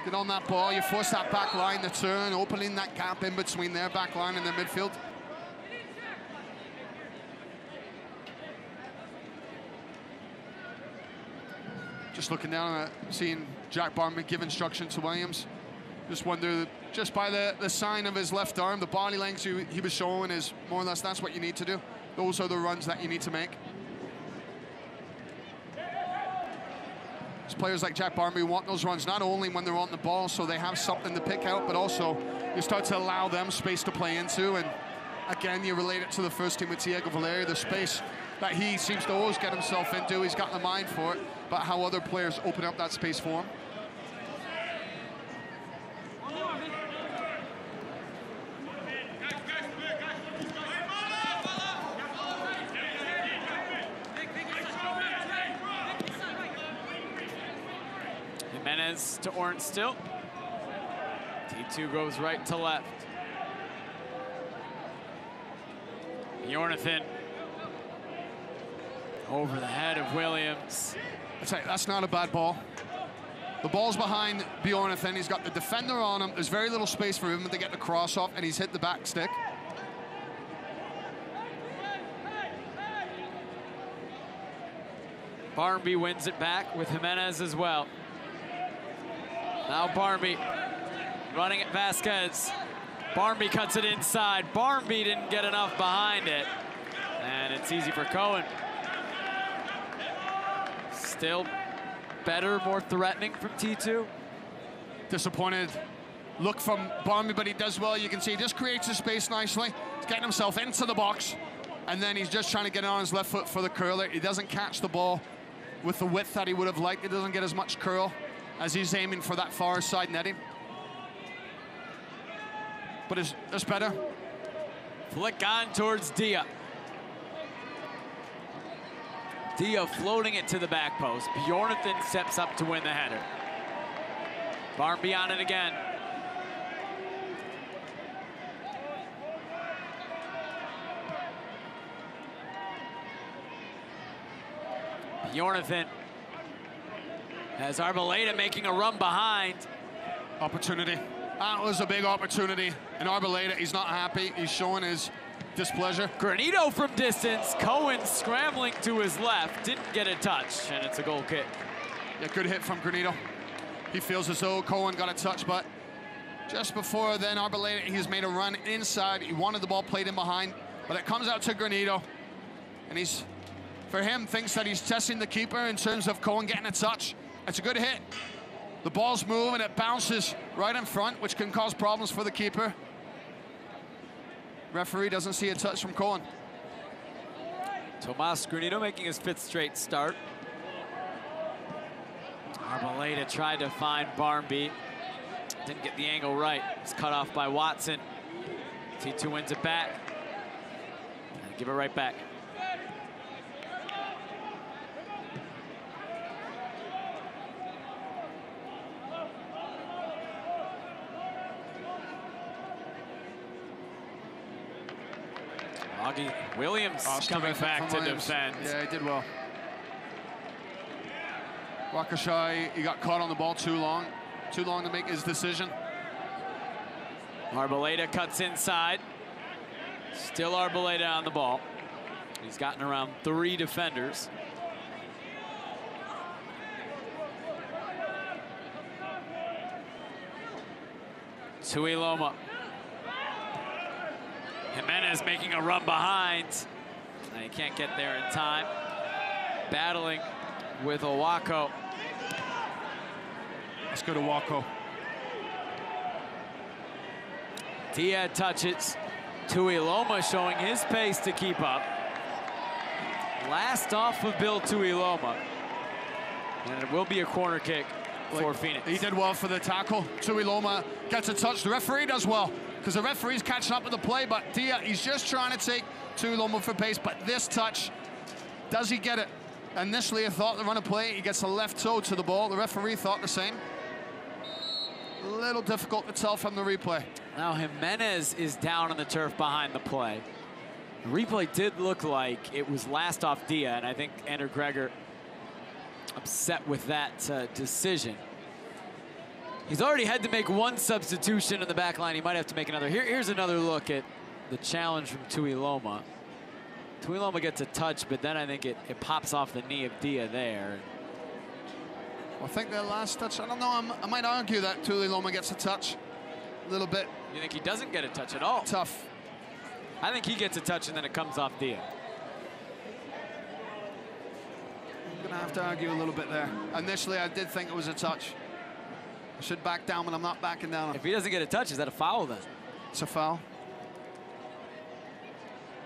Get on that ball. You force that back line to turn, opening that gap in between their back line and their midfield. Just looking down at seeing Jack Barmby give instruction to Williams. Just wonder, just by the sign of his left arm, the body length he was showing is more or less that's what you need to do. Those are the runs that you need to make. As players like Jack Barmby want those runs not only when they're on the ball so they have something to pick out, but also you start to allow them space to play into. And again, you relate it to the first team with Diego Valeri, the space that he seems to always get himself into. He's got the mind for it, but how other players open up that space for him. Jimenez to Ornstill. T2 goes right to left. Bjornathan over the head of Williams. That's not a bad ball. The ball's behind Bjornathan. He's got the defender on him. There's very little space for him to get the cross off, and he's hit the back stick. Barmby wins it back with Jimenez as well. Now Barmby running at Vasquez. Barmby cuts it inside. Barmby didn't get enough behind it. And it's easy for Cohen. Still better, more threatening from T2. Disappointed look from Barmby, but he does well. You can see he just creates the space nicely. He's getting himself into the box, and then he's just trying to get on his left foot for the curler. He doesn't catch the ball with the width that he would have liked. He doesn't get as much curl as he's aiming for that far side netting. But it's better. Flick on towards Dia. Dia floating it to the back post. Bjornathan steps up to win the header. Barmby on it again. Bjornathan has Arboleda making a run behind. Opportunity. That was a big opportunity. And Arboleda, he's not happy. He's showing his displeasure. Granito from distance. Cohen scrambling to his left. Didn't get a touch, and it's a goal kick. Yeah, good hit from Granito. He feels as though Cohen got a touch, but just before then, Arboleda, he's made a run inside. He wanted the ball played in behind, but it comes out to Granito. And he's, for him, thinks that he's testing the keeper in terms of Cohen getting a touch. It's a good hit. The ball's moving, it bounces right in front, which can cause problems for the keeper. Referee doesn't see a touch from Cohen. Tomas Granito making his 5th straight start. Arboleda tried to find Barmby. Didn't get the angle right. It's cut off by Watson. T2 wins it back. And give it right back. Augie Williams coming back to defend. Yeah, he did well. Waukesha, he got caught on the ball too long to make his decision. Arboleda cuts inside. Still Arboleda on the ball. He's gotten around 3 defenders. Tuiloma. Jimenez making a run behind. He can't get there in time. Battling with Owako. Let's go to Wako. Dia touches. Tuiloma showing his pace to keep up. Last off of Bill Tuiloma. And it will be a corner kick for Phoenix. He did well for the tackle. Tuiloma gets a touch. The referee does well, because the referee's catching up with the play, but Dia, he's just trying to take Tuiloma for pace, but this touch, does he get it? Initially, I thought the run of play, he gets a left toe to the ball. The referee thought the same. A little difficult to tell from the replay. Now Jimenez is down on the turf behind the play. The replay did look like it was last off Dia, and I think Andrew Greger upset with that decision. He's already had to make 1 substitution in the back line. He might have to make another. Here's another look at the challenge from Tuiloma. Tuiloma gets a touch, but then I think it pops off the knee of Dia there. I think their last touch, I don't know, I might argue that Tuiloma gets a touch a little bit. You think he doesn't get a touch at all? Tough. I think he gets a touch and then it comes off Dia. I'm gonna have to argue a little bit there. Initially, I did think it was a touch. I should back down, but I'm not backing down. If he doesn't get a touch, is that a foul then? It's a foul.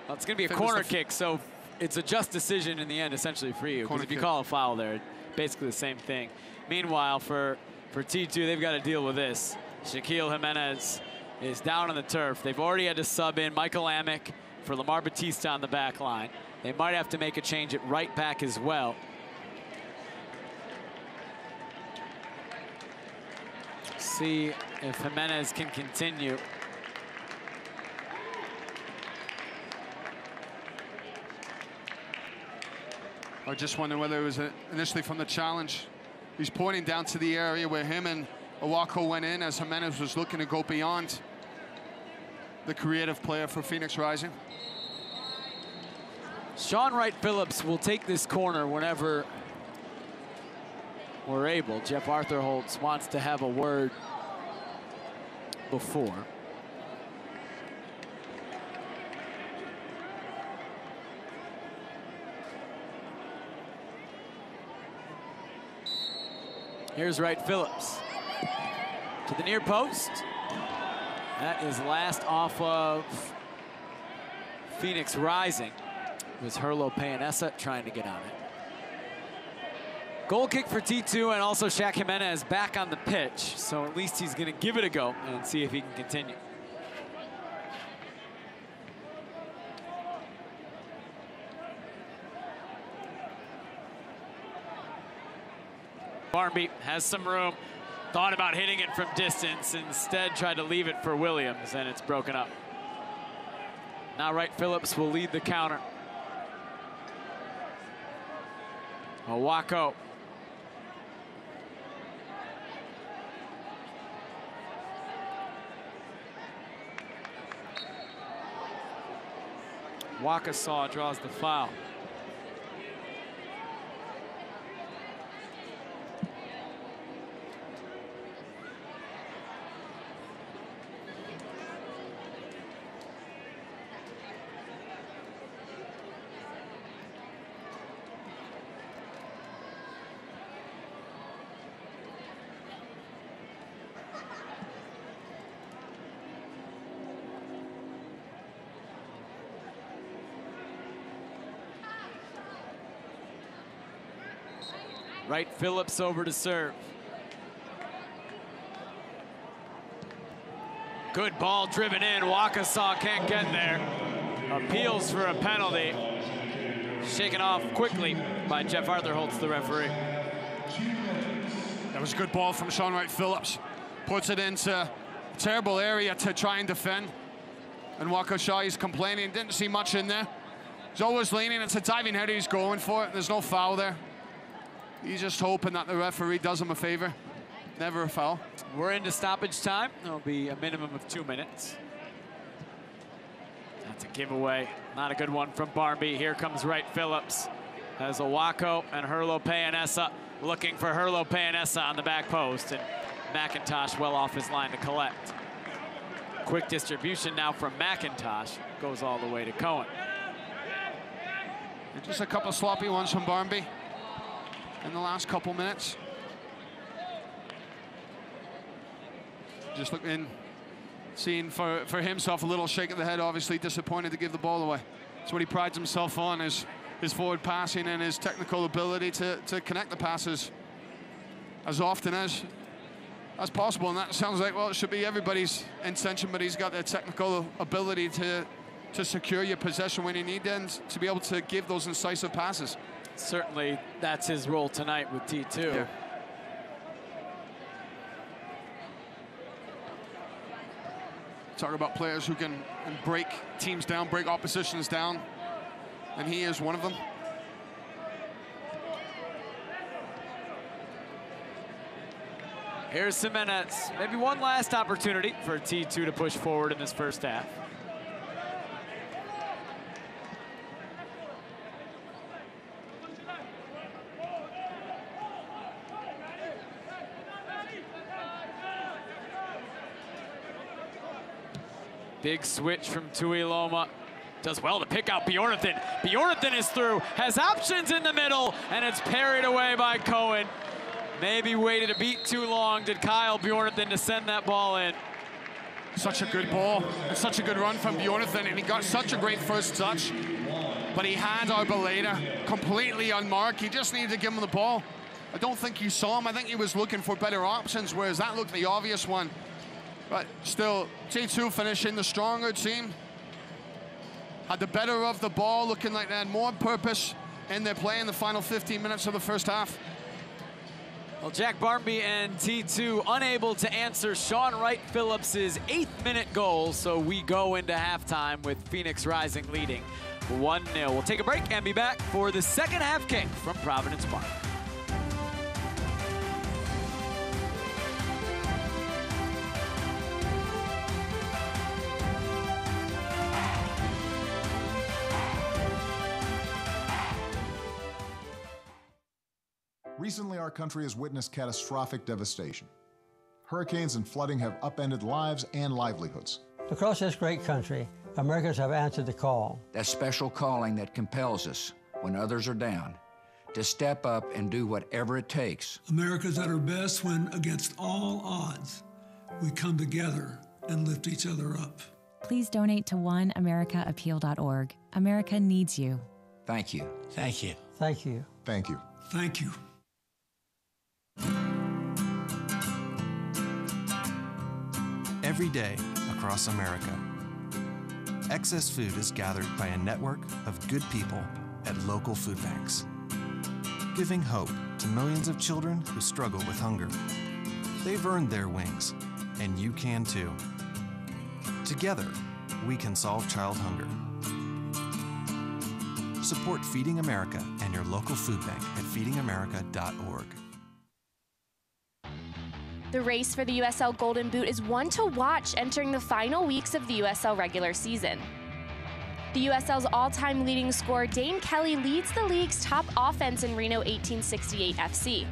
Well, it's gonna be a corner kick, so it's a just decision in the end, essentially for you. Because if you call a foul there, basically the same thing. Meanwhile, for T2, they've got to deal with this. Shaquille Jimenez is down on the turf. They've already had to sub in Michael Amick for Lamar Batista on the back line. They might have to make a change at right back as well. See if Jimenez can continue. I just wonder whether it was initially from the challenge. He's pointing down to the area where him and Owako went in as Jimenez was looking to go beyond the creative player for Phoenix Rising. Sean Wright-Phillips will take this corner whenever we're able. Jeff Arthurholtz wants to have a word before. Here's Wright-Phillips to the near post. That is last off of Phoenix Rising. It was Herlo Payanesa trying to get on it. Goal kick for T2, and also Shaq Jimenez back on the pitch. So at least he's gonna give it a go and see if he can continue. Barnby has some room. Thought about hitting it from distance. Instead tried to leave it for Williams, and it's broken up. Now Wright-Phillips will lead the counter. Owako. Waukesha draws the foul. Wright-Phillips over to serve. Good ball driven in. Waukesha can't get there. Appeals for a penalty. Shaken off quickly by Jeff Arthur-Holtz, the referee. That was a good ball from Sean Wright Phillips. Puts it into a terrible area to try and defend. And Waukesha, he's complaining. Didn't see much in there. He's always leaning. It's a diving header. He's going for it. There's no foul there. He's just hoping that the referee does him a favor. Never a foul. We're into stoppage time. There'll be a minimum of 2 minutes. That's a giveaway. Not a good one from Barmby. Here comes Wright Phillips. Has Owako and Herlo Payanessa looking for Herlo Payanessa on the back post. And McIntosh well off his line to collect. Quick distribution now from McIntosh. Goes all the way to Cohen. And just a couple sloppy ones from Barmby in the last couple minutes. Just looking, seeing for himself a little shake of the head, obviously disappointed to give the ball away. That's what he prides himself on, is his forward passing and his technical ability to connect the passes as often as possible. And that sounds like, well, it should be everybody's intention, but he's got the technical ability to secure your possession when you need it and to be able to give those incisive passes. Certainly, that's his role tonight with T2. Yeah. Talk about players who can break teams down, break oppositions down, and he is one of them. Here's Jimenez. Maybe one last opportunity for T2 to push forward in this first half. Big switch from Tuiloma. Does well to pick out Bjornathan. Bjornathan is through, has options in the middle, and it's parried away by Cohen. Maybe waited a beat too long, did Kyle Bjornathan, to send that ball in. Such a good ball, and such a good run from Bjornathan, and he got such a great first touch. But he had Arboleda completely unmarked. He just needed to give him the ball. I don't think he saw him. I think he was looking for better options, whereas that looked the obvious one. But still, T2 finishing the stronger team. Had the better of the ball, looking like they had more purpose in their play in the final 15 minutes of the first half. Well, Jack Barmby and T2 unable to answer Sean Wright Phillips' 8th-minute goal, so we go into halftime with Phoenix Rising leading 1-0. We'll take a break and be back for the second half kick from Providence Park. Recently, our country has witnessed catastrophic devastation. Hurricanes and flooding have upended lives and livelihoods. Across this great country, Americans have answered the call. That special calling that compels us, when others are down, to step up and do whatever it takes. America's at her best when, against all odds, we come together and lift each other up. Please donate to oneamericaappeal.org. America needs you. Thank you. Thank you. Thank you. Thank you. Thank you. Every day across America, excess food is gathered by a network of good people at local food banks, giving hope to millions of children who struggle with hunger. They've earned their wings, and you can too. Together, we can solve child hunger. Support Feeding America and your local food bank at feedingamerica.org. The race for the USL Golden Boot is one to watch entering the final weeks of the USL regular season. The USL's all-time leading scorer, Dane Kelly, leads the league's top offense in Reno 1868 FC.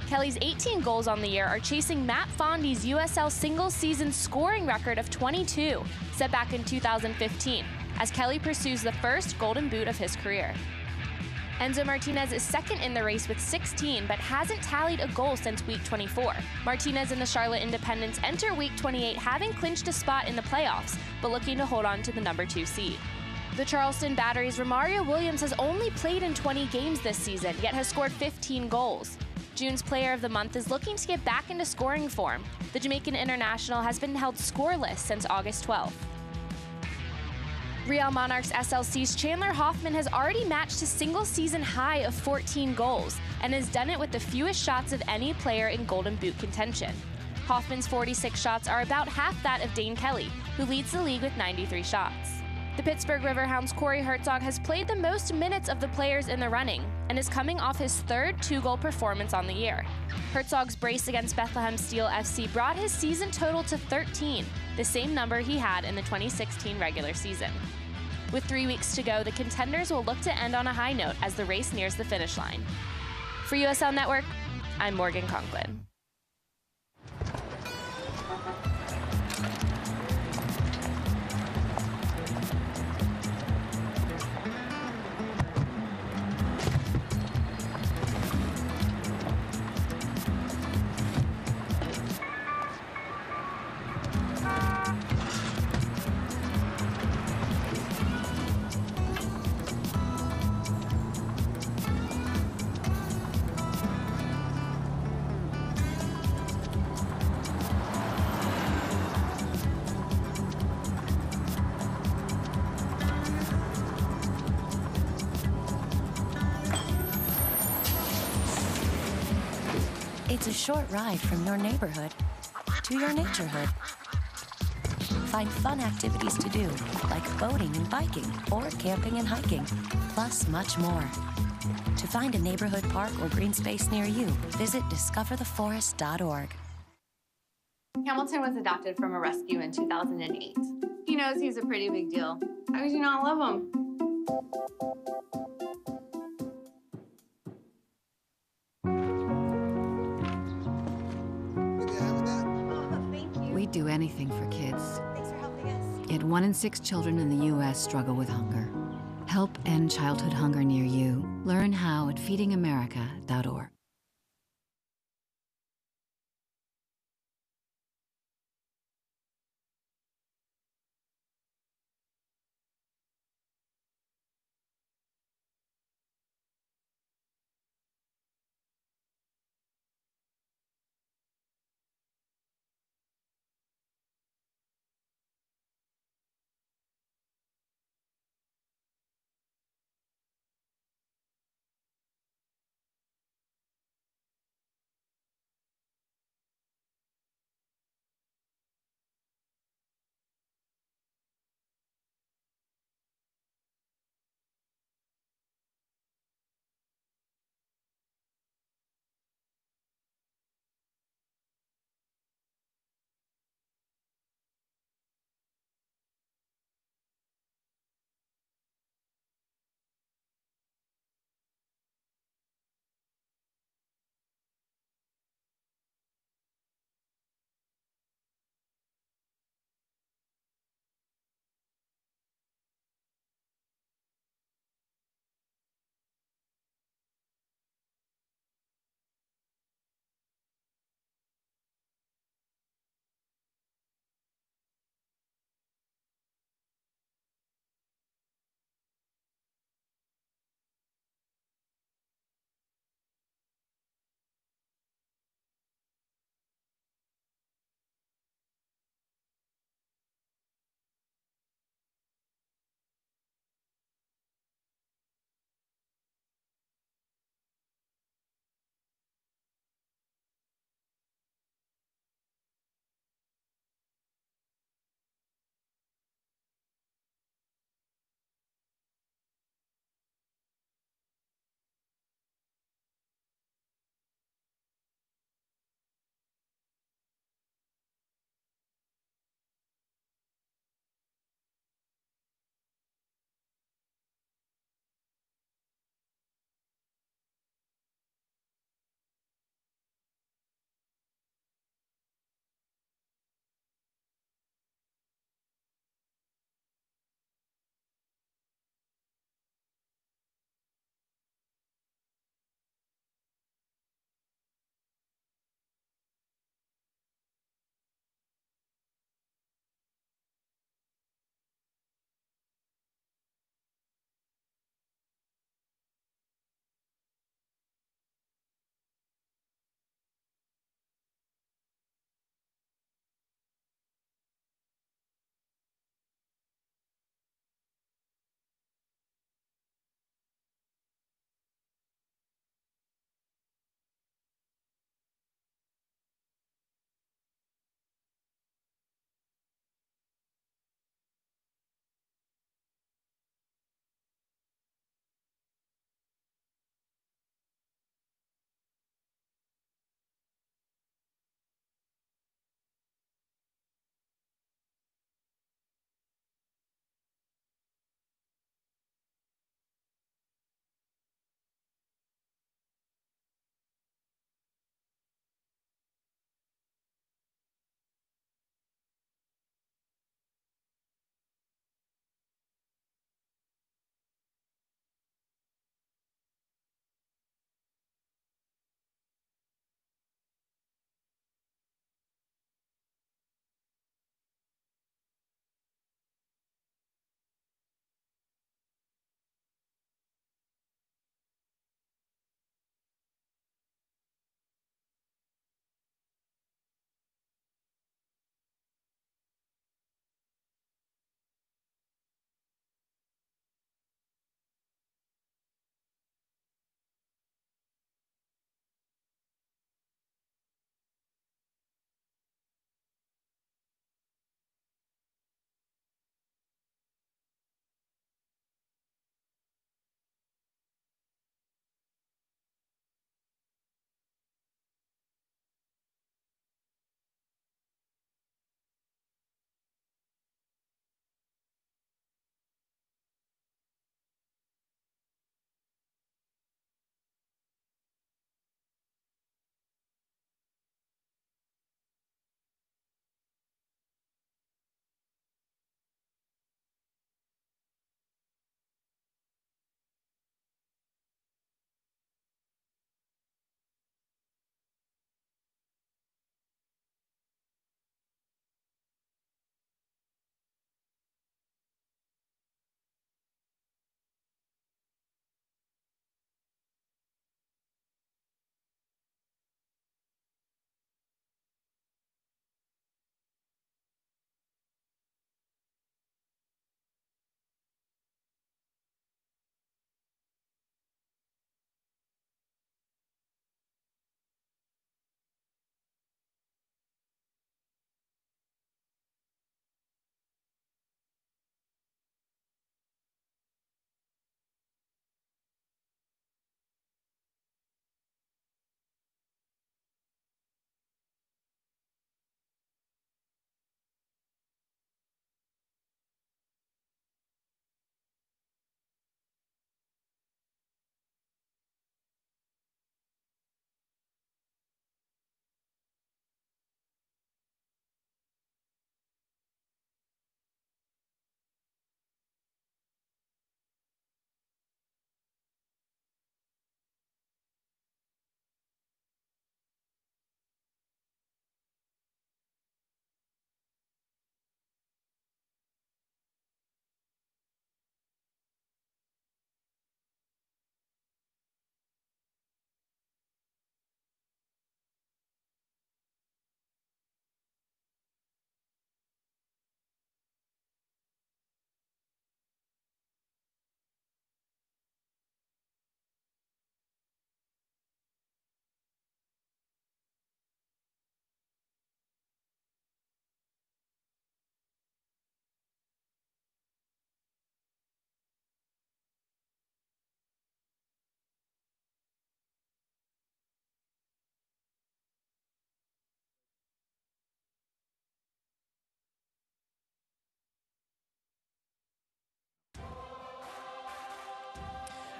Kelly's 18 goals on the year are chasing Matt Fondy's USL single-season scoring record of 22, set back in 2015, as Kelly pursues the first Golden Boot of his career. Enzo Martinez is second in the race with 16, but hasn't tallied a goal since week 24. Martinez and the Charlotte Independents enter week 28 having clinched a spot in the playoffs, but looking to hold on to the number 2 seed. The Charleston Battery's Romario Williams has only played in 20 games this season, yet has scored 15 goals. June's Player of the Month is looking to get back into scoring form. The Jamaican international has been held scoreless since August 12th. Real Monarchs SLC's Chandler Hoffman has already matched his single-season high of 14 goals and has done it with the fewest shots of any player in Golden Boot contention. Hoffman's 46 shots are about half that of Dane Kelly, who leads the league with 93 shots. The Pittsburgh Riverhounds' Corey Herzog has played the most minutes of the players in the running and is coming off his third two-goal performance on the year. Herzog's brace against Bethlehem Steel FC brought his season total to 13, the same number he had in the 2016 regular season. With 3 weeks to go, the contenders will look to end on a high note as the race nears the finish line. For USL Network, I'm Morgan Conklin. It's a short ride from your neighborhood to your naturehood. Find fun activities to do, like boating and biking, or camping and hiking, plus much more. To find a neighborhood park or green space near you, visit discovertheforest.org. Hamilton was adopted from a rescue in 2008. He knows he's a pretty big deal. How could you not love him? We'd do anything for kids. Thanks for helping us. Yet 1 in 6 children in the U.S. struggle with hunger. Help end childhood hunger near you. Learn how at feedingamerica.org.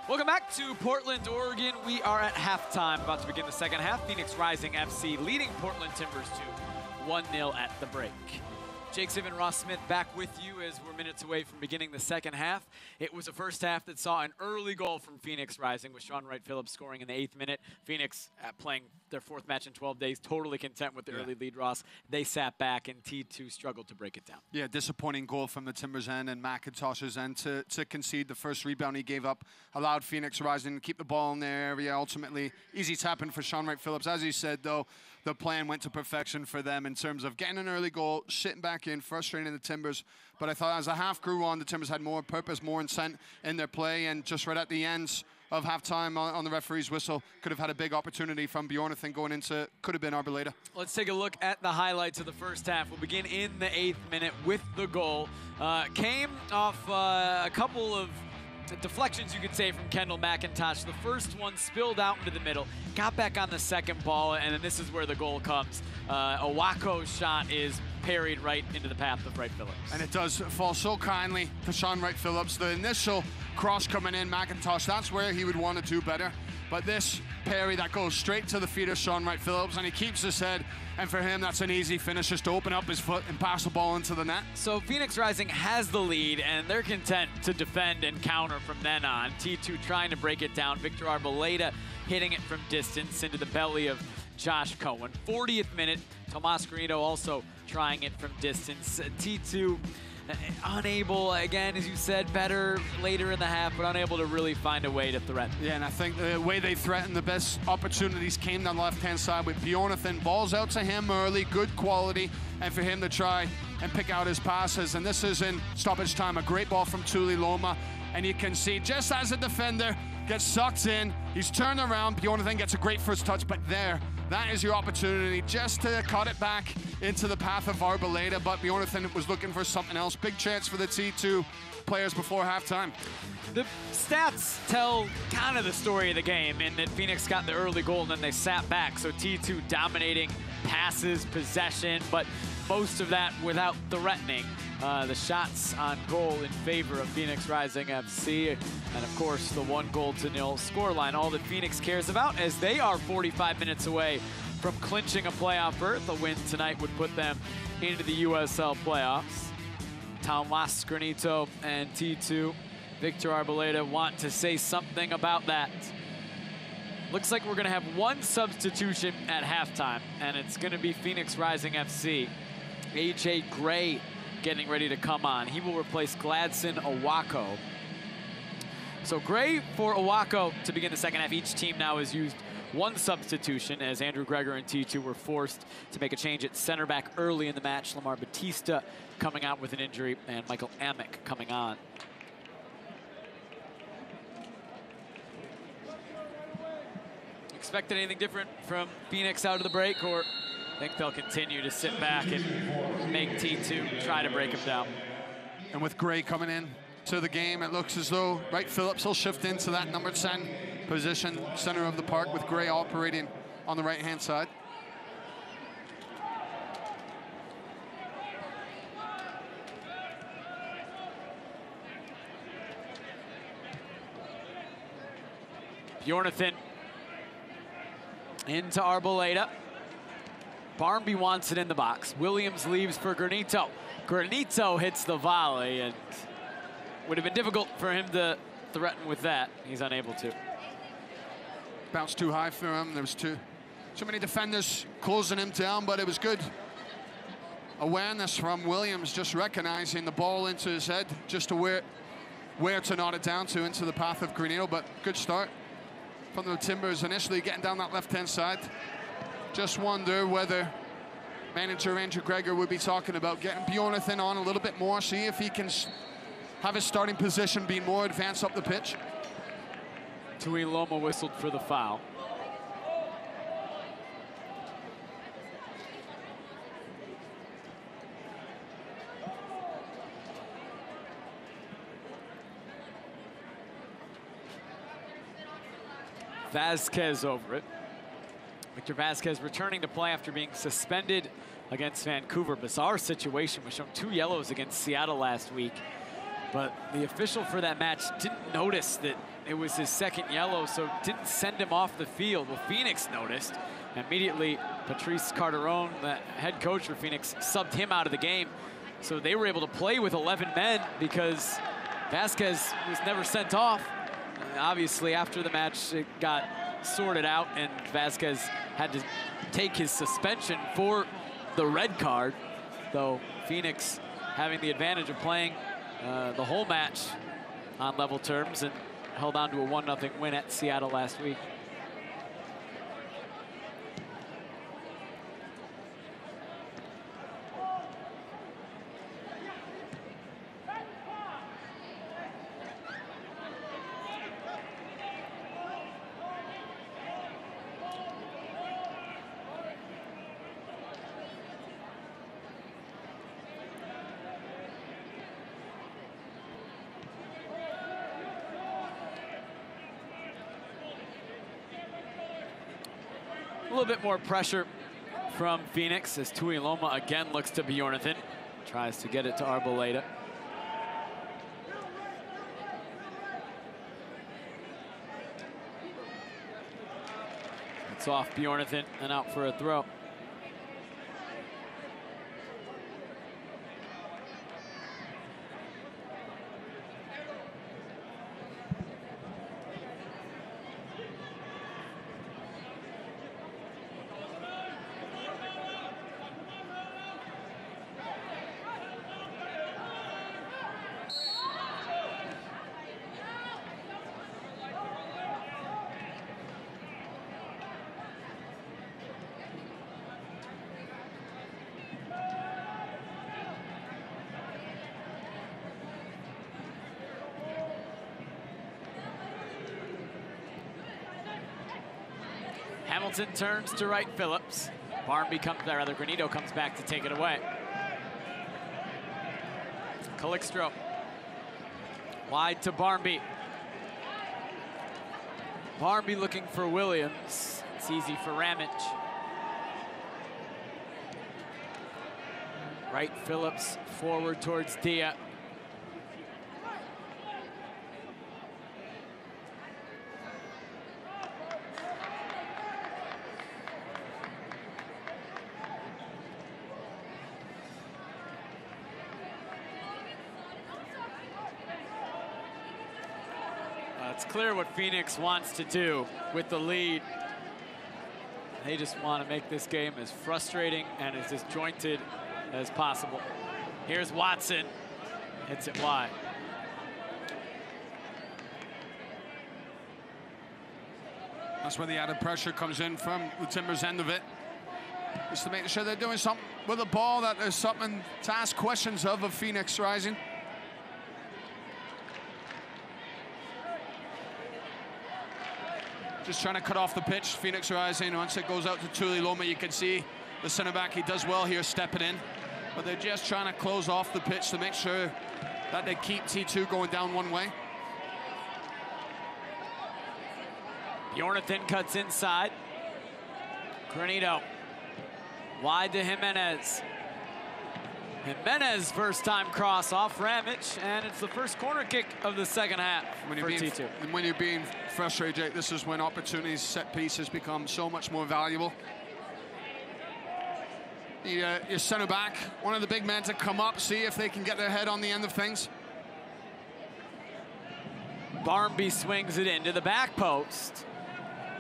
Welcome back to Portland, Oregon. We are at halftime, about to begin the second half. Phoenix Rising FC leading Portland Timbers to 1-0 at the break. Jake Ziv, Ross Smith back with you as we're minutes away from beginning the second half. It was a first half that saw an early goal from Phoenix Rising with Sean Wright-Phillips scoring in the 8th minute. Phoenix playing their 4th match in 12 days, totally content with the early lead, Ross. They sat back and T2 struggled to break it down. Yeah, disappointing goal from the Timbers end and McIntosh's end to concede the first rebound he gave up. Allowed Phoenix Rising to keep the ball in their area. Ultimately, easy tapping for Sean Wright-Phillips. As he said, though, the plan went to perfection for them in terms of getting an early goal, sitting back in, frustrating the Timbers. But I thought as the half grew on, the Timbers had more purpose, more intent in their play, and just right at the ends of halftime on the referee's whistle, could have had a big opportunity from Bjornathan going into, could have been Arboleda. Let's take a look at the highlights of the first half. We'll begin in the 8th minute with the goal. Came off a couple of deflections, you could say, from Kendall McIntosh. The first one spilled out into the middle, got back on the second ball, and then this is where the goal comes. Owako's shot is parried right into the path of Wright-Phillips. And it does fall so kindly to Sean Wright-Phillips. The initial cross coming in, McIntosh, that's where he would want to do better. But this parry that goes straight to the feet of Sean Wright-Phillips, and he keeps his head, and for him, that's an easy finish, just to open up his foot and pass the ball into the net. So Phoenix Rising has the lead, and they're content to defend and counter from then on. T2 trying to break it down. Victor Arboleda hitting it from distance into the belly of Josh Cohen. 40th minute, Tomas Granito also trying it from distance. T2 unable, again, as you said, better later in the half, but unable to really find a way to threaten. Yeah, and I think the way they threatened, the best opportunities came down the left-hand side with Bjornathan. Balls out to him early, good quality, and for him to try and pick out his passes. And this is in stoppage time, a great ball from Tuli Loma. And you can see, just as a defender gets sucked in, he's turned around, Bjornathan gets a great first touch, but there, that is your opportunity just to cut it back into the path of Arboleda, but Bjornathan was looking for something else. Big chance for the T2 players before halftime. The stats tell kind of the story of the game in that Phoenix got the early goal and then they sat back. So T2 dominating passes, possession, but most of that without threatening. The shots on goal in favor of Phoenix Rising FC. And of course, the 1-0 scoreline, all that Phoenix cares about, as they are 45 minutes away from clinching a playoff berth. A win tonight would put them into the USL playoffs. Tomas Granito and T2, Victor Arboleda, want to say something about that. Looks like we're gonna have one substitution at halftime, and it's gonna be Phoenix Rising FC. AJ Gray getting ready to come on. He will replace Gladson Owako. So Gray for Owako to begin the second half. Each team now has used one substitution, as Andrew Greger and T2 were forced to make a change at center back early in the match. Lamar Batista coming out with an injury, and Michael Amick coming on. Expected anything different from Phoenix out of the break, or I think they'll continue to sit back and make T2 try to break them down? And with Gray coming in to the game, it looks as though Wright-Phillips will shift into that number 10 position, center of the park, with Gray operating on the right-hand side. Bjornathan into Arboleda. Barmby wants it in the box. Williams leaves for Granito. Granito hits the volley, and would have been difficult for him to threaten with that. He's unable to. Bounced too high for him. There was too many defenders closing him down, but it was good awareness from Williams, just recognizing the ball into his head, just to where to knot it down to, into the path of Granito. But good start from the Timbers initially, getting down that left-hand side. Just wonder whether manager Andrew Greger would be talking about getting Bjornathan on a little bit more, see if he can have his starting position be more advanced up the pitch. Tui Loma whistled for the foul. Vasquez over it. Victor Vasquez returning to play after being suspended against Vancouver. Bizarre situation. Was shown 2 yellows against Seattle last week. but the official for that match didn't notice that it was his second yellow, so didn't send him off the field. Well, Phoenix noticed. Immediately, Patrice Carteron, the head coach for Phoenix, subbed him out of the game. So they were able to play with 11 men because Vasquez was never sent off. Obviously, after the match, it got sorted out, and Vasquez had to take his suspension for the red card, though Phoenix having the advantage of playing the whole match on level terms and held on to a 1-0 win at Seattle last week. A little bit more pressure from Phoenix as Tuiloma again looks to Bjornathan. Tries to get it to Arboleda. It's off Bjornathan and out for a throw. Hamilton turns to right Phillips. Barnby comes, or rather Granito comes back to take it away. Calixto wide to Barnby. Barnby looking for Williams. It's easy for Ramage. Right Phillips forward towards Dia. It's clear what Phoenix wants to do with the lead. They just want to make this game as frustrating and as disjointed as possible. Here's Watson, hits it wide. That's where the added pressure comes in from the Timbers end of it. Just to make sure they're doing something with the ball, that there's something to ask questions of Phoenix Rising. Just trying to cut off the pitch, Phoenix Rising. Once it goes out to Tuiloma, you can see the center back, he does well here stepping in. But they're just trying to close off the pitch to make sure that they keep T2 going down one way. Bjornathan cuts inside. Granito wide to Jimenez. Jimenez first time cross off Ramage, and it's the first corner kick of the second half for T2. And when you're being frustrated, Jake, this is when opportunities, set pieces become so much more valuable. Your center back, one of the big men to come up, see if they can get their head on the end of things. Barnby swings it into the back post.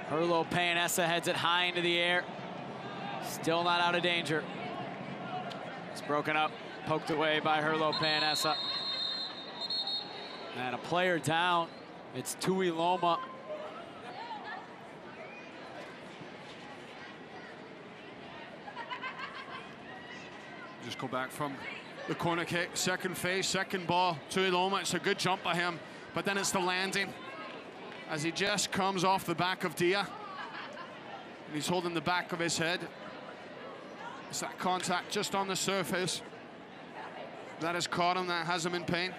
Herlo Payanessa heads it high into the air. Still not out of danger. It's broken up, poked away by Herlo Payanessa. And a player down. It's Tuiloma. Just go back from the corner kick, second phase, second ball. Tuiloma, it's a good jump by him, but then it's the landing as he just comes off the back of Dia. And he's holding the back of his head. It's that contact just on the surface that has caught him, that has him in pain.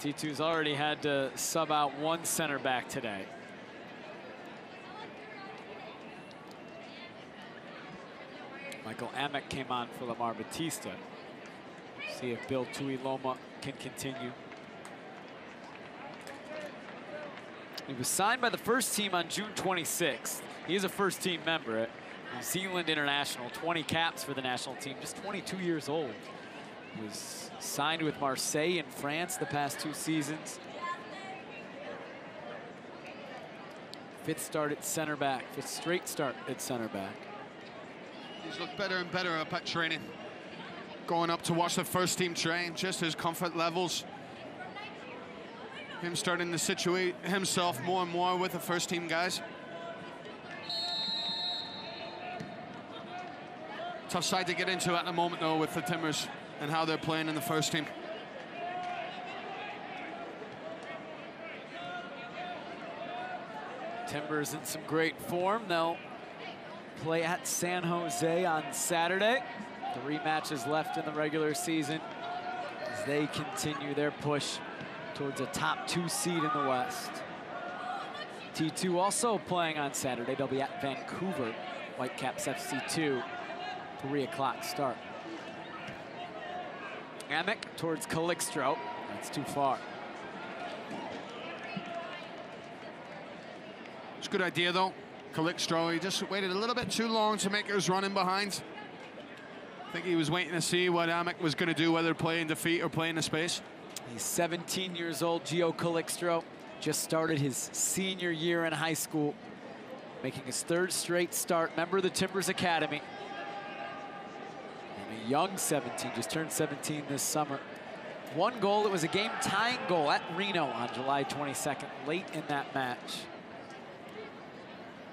T2's already had to sub out one center back today. Michael Amick came on for Lamar Batista. See if Bill Tuiloma can continue. He was signed by the first team on June 26th. He is a first team member at New Zealand International, 20 caps for the national team, just 22 years old. He was signed with Marseille in France the past 2 seasons. 5th start at center back, 5th straight start at center back. He's looked better and better up at training. Going up to watch the first team train, just his comfort levels. Him starting to situate himself more and more with the first team guys. Tough side to get into at the moment though with the Timbers and how they're playing in the first team. Timbers in some great form. They'll play at San Jose on Saturday. 3 matches left in the regular season as they continue their push towards a top 2 seed in the West. T2 also playing on Saturday. They'll be at Vancouver, Whitecaps FC2, 3 o'clock start. Amick towards Calixto. That's too far. It's a good idea though. Calixto, he just waited a little bit too long to make his run in behind. I think he was waiting to see what Amick was going to do, whether play in defeat or play in the space. He's 17 years old, Gio Calixto. Just started his senior year in high school, making his 3rd straight start. Member of the Timbers Academy. And a young 17, just turned 17 this summer. 1 goal, it was a game-tying goal at Reno on July 22nd, late in that match.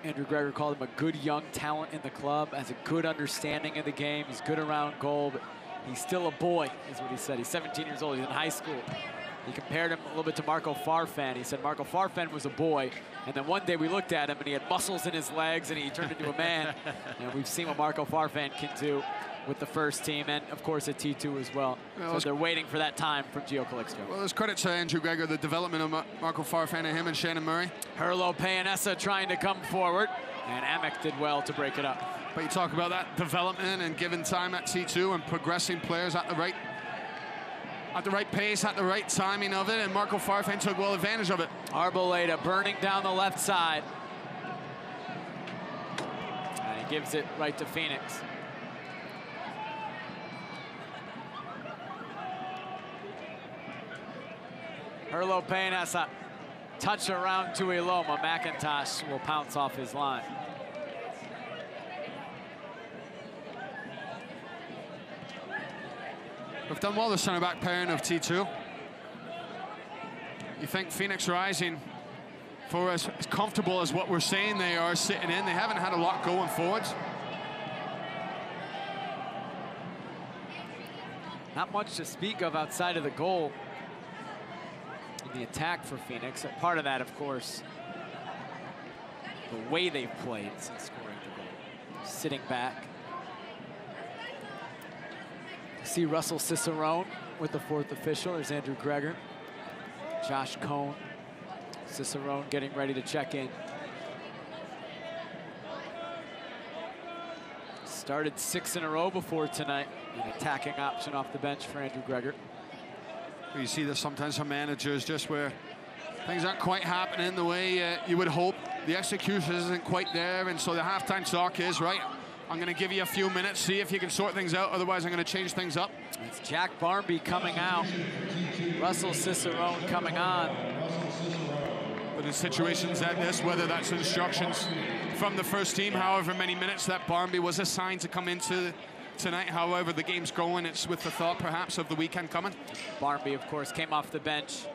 Andrew Greger called him a good young talent in the club, has a good understanding of the game. He's good around goal, but he's still a boy, is what he said. He's 17 years old, he's in high school. He compared him a little bit to Marco Farfan. He said Marco Farfan was a boy, and then one day we looked at him and he had muscles in his legs and he turned into a man. And we've seen what Marco Farfan can do with the first team and, of course, at T2 as well. So they're waiting for that time from Gio Calixto. Well, there's credit to Andrew Greger, the development of Marco Farfan and him and Shannon Murray. Herlo Payanessa trying to come forward, and Amick did well to break it up. But you talk about that development and giving time at T2 and progressing players at the right pace, at the right timing of it, and Marco Farfan took well advantage of it. Arboleda burning down the left side. And he gives it right to Phoenix. Herlo Payanessa, touch around to Iloma. McIntosh will pounce off his line. We've done well the center-back pairing of T2. You think Phoenix Rising, for as comfortable as what we're saying they are sitting in, they haven't had a lot going forwards. Not much to speak of outside of the goal in the attack for Phoenix. And part of that, of course, the way they've played since scoring the goal. Sitting back. See Russell Cicerone with the 4th official. There's Andrew Greger. Josh Cohn. Cicerone getting ready to check in. Started 6 in a row before tonight. An attacking option off the bench for Andrew Greger. You see this sometimes from managers, just where things aren't quite happening the way you would hope. The execution isn't quite there, and so the halftime talk is, right, I'm going to give you a few minutes, see if you can sort things out, otherwise I'm going to change things up. It's Jack Barmby coming out. Russell Cicerone coming on. But in situations like this, whether that's instructions from the first team, however many minutes that Barmby was assigned to come into tonight, however the game's going, it's with the thought perhaps of the weekend coming. Barmby, of course, came off the bench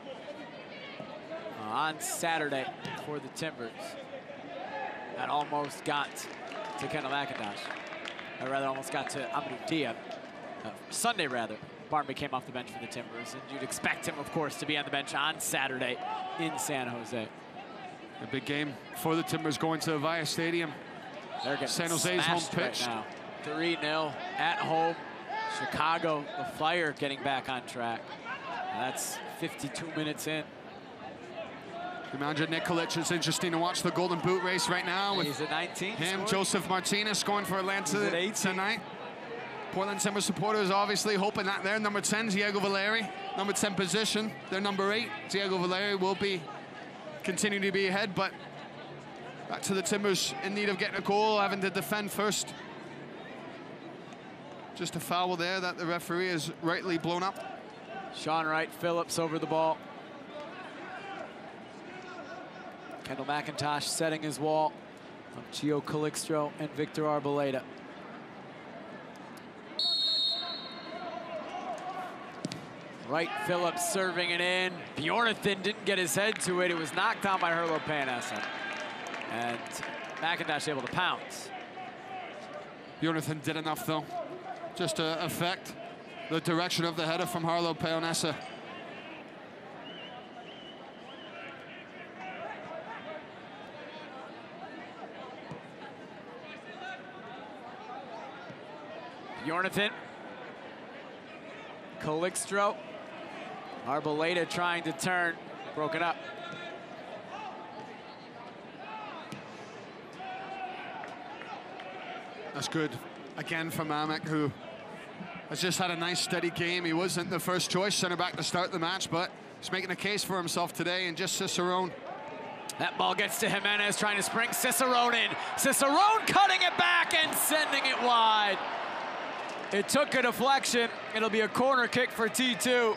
on Saturday for the Timbers. That almost got to Kendall McIntosh. Or rather, almost got to Amadou Dia. Sunday, rather, Barmby came off the bench for the Timbers, and you'd expect him, of course, to be on the bench on Saturday in San Jose. A big game for the Timbers going to Avaya Stadium. They're getting San Jose's home pitch. Right now. 3-0 at home. Chicago, the Fire getting back on track. And that's 52 minutes in. Imagine Nikolic. It's interesting to watch the Golden Boot race right now with he's at 19. him, scored. Joseph Martinez scoring for Atlanta tonight. Portland Timbers supporters obviously hoping that their number 10, Diego Valeri, number 10 position. Their number 8, Diego Valeri, will be continuing to be ahead, but back to the Timbers in need of getting a goal, having to defend first. Just a foul there that the referee has rightly blown up. Sean Wright Phillips over the ball. Kendall McIntosh setting his wall of Gio Calixto and Victor Arboleda. Wright Phillips serving it in. Bjornathan didn't get his head to it. It was knocked down by Herlo Panessa. And McIntosh able to pounce. Bjornathan did enough though, just to affect the direction of the header from Harlow Panessa. Bjornathan. Calixto. Arboleda trying to turn, broken up. That's good, again, from Mamek, who has just had a nice, steady game. He wasn't the first choice center-back to start the match, but he's making a case for himself today, and just Cicerone. That ball gets to Jimenez, trying to spring Cicerone in. Cicerone cutting it back and sending it wide. It took a deflection. It'll be a corner kick for T2,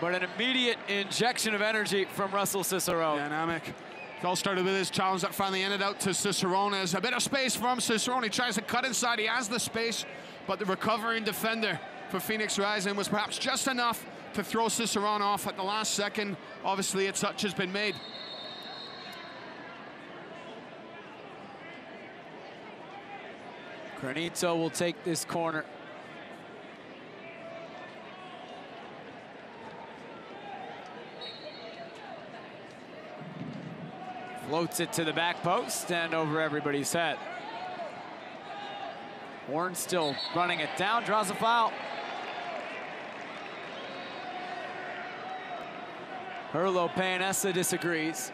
but an immediate injection of energy from Russell Cicerone. Yeah, Mamek. It all started with his challenge that finally ended out to Cicerone. There's a bit of space from Cicerone. He tries to cut inside. He has the space, but the recovering defender for Phoenix Rising was perhaps just enough to throw Cicerone off at the last second. Obviously, a touch has been made. Granito will take this corner. Floats it to the back post and over everybody's head. Warren still running it down, draws a foul. Herlo Panessa disagrees.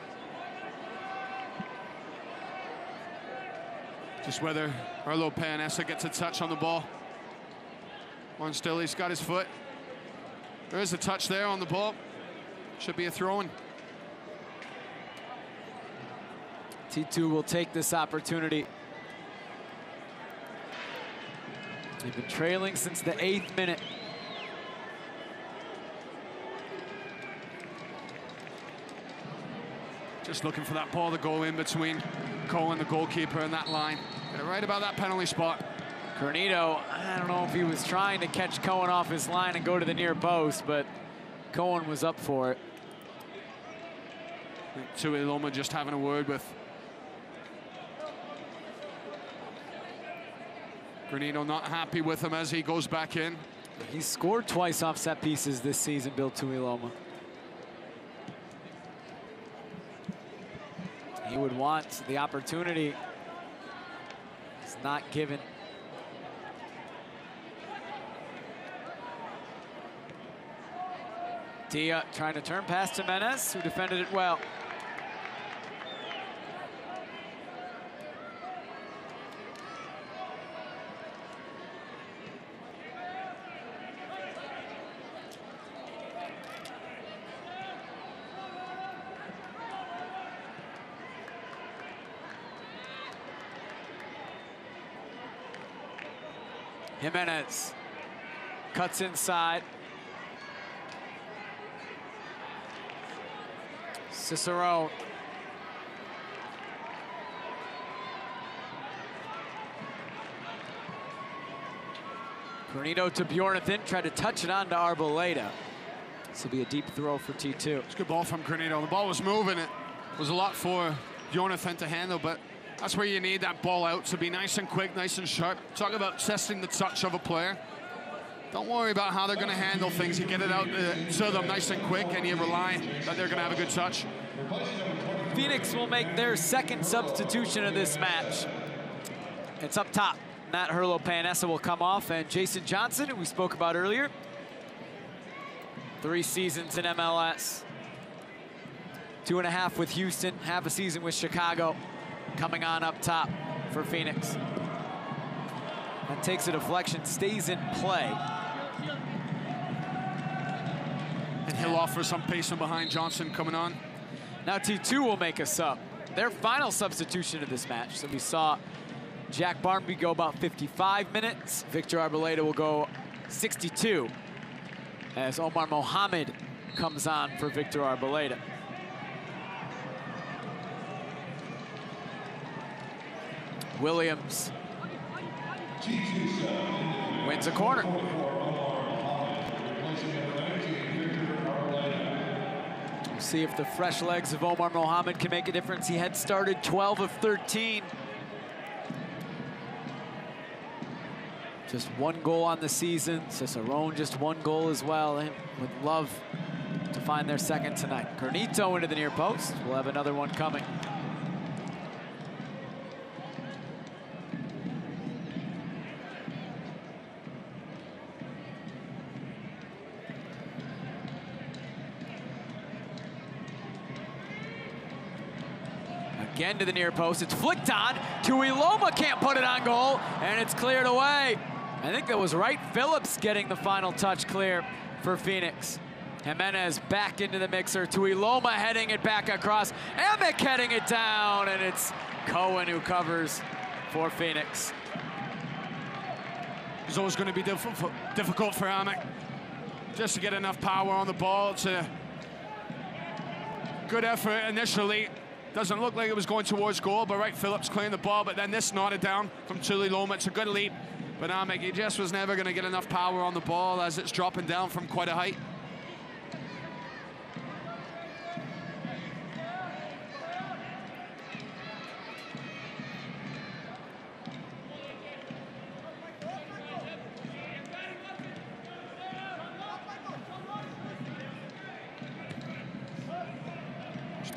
Just whether Herlo Panessa gets a touch on the ball. Warren still, he's got his foot. There is a touch there on the ball. Should be a throw-in. T2 will take this opportunity. They've been trailing since the 8th minute. Just looking for that ball to go in between Cohen, the goalkeeper, and that line. Get it right about that penalty spot. Granito, I don't know if he was trying to catch Cohen off his line and go to the near post, but Cohen was up for it. Tuiloma just having a word with Granito, not happy with him as he goes back in. He's scored twice off set pieces this season, Bill Tuiloma. He would want the opportunity. It's not given. Dia trying to turn past Jimenez, who defended it well. Jimenez cuts inside. Cicerone. Granito to Bjornathan, tried to touch it onto Arboleda. This will be a deep throw for T2. It's a good ball from Granito. The ball was moving. It was a lot for Bjornathan to handle, but that's where you need that ball out to be nice and quick, nice and sharp. Talk about testing the touch of a player. Don't worry about how they're going to handle things. You get it out to them nice and quick, and you rely that they're going to have a good touch. Phoenix will make their second substitution of this match. It's up top. Matt Herlo Panessa will come off, and Jason Johnson, who we spoke about earlier. 3 seasons in MLS. 2.5 with Houston, half a season with Chicago. Coming on up top for Phoenix. That takes a deflection, stays in play. And he'll offer some pace from behind. Johnson coming on. Now T2 will make a sub. Their final substitution of this match. So we saw Jack Barmby go about 55 minutes. Victor Arboleda will go 62 as Omar Mohamed comes on for Victor Arboleda. Williams wins a corner. We'll see if the fresh legs of Omar Mohamed can make a difference. He had started 12 of 13. Just 1 goal on the season. Cicerone just 1 goal as well. They would love to find their second tonight. Carnito into the near post. We'll have another one coming. Again to the near post. It's flicked on. Tuiloma can't put it on goal, and it's cleared away. I think that was Wright Phillips getting the final touch clear for Phoenix. Jimenez back into the mixer. Tuiloma heading it back across. Amick heading it down, and it's Cohen who covers for Phoenix. It's always going to be difficult for Amick just to get enough power on the ball. It's a good effort initially. Doesn't look like it was going towards goal, but Wright Phillips clearing the ball, but then this knotted down from Tuiloma. It's a good leap, but Amick, he just was never going to get enough power on the ball as it's dropping down from quite a height.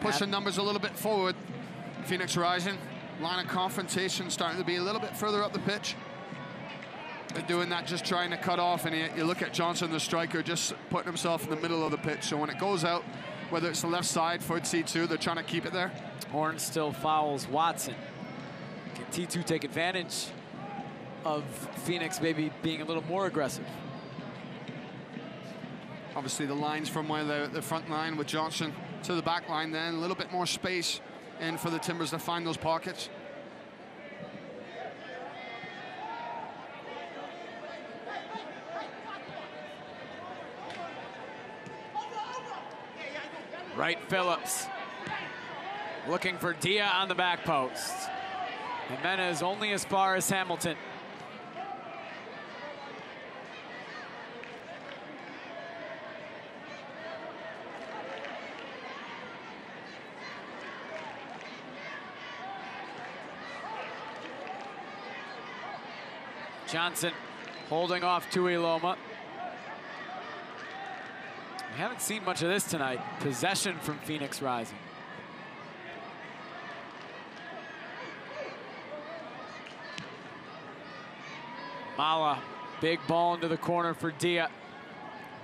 Pushing numbers a little bit forward. Phoenix Rising. Line of confrontation starting to be a little bit further up the pitch. They're doing that, just trying to cut off, and you look at Johnson, the striker, just putting himself in the middle of the pitch. So when it goes out, whether it's the left side for T2, they're trying to keep it there. Horn still fouls Watson. Can T2 take advantage of Phoenix maybe being a little more aggressive? Obviously the lines from where the front line with Johnson to the back line, then a little bit more space in for the Timbers to find those pockets. Wright Phillips looking for Dia on the back post. Jimenez only as far as Hamilton. Johnson holding off Tuiloma. We haven't seen much of this tonight. Possession from Phoenix Rising. Mala, big ball into the corner for Dia.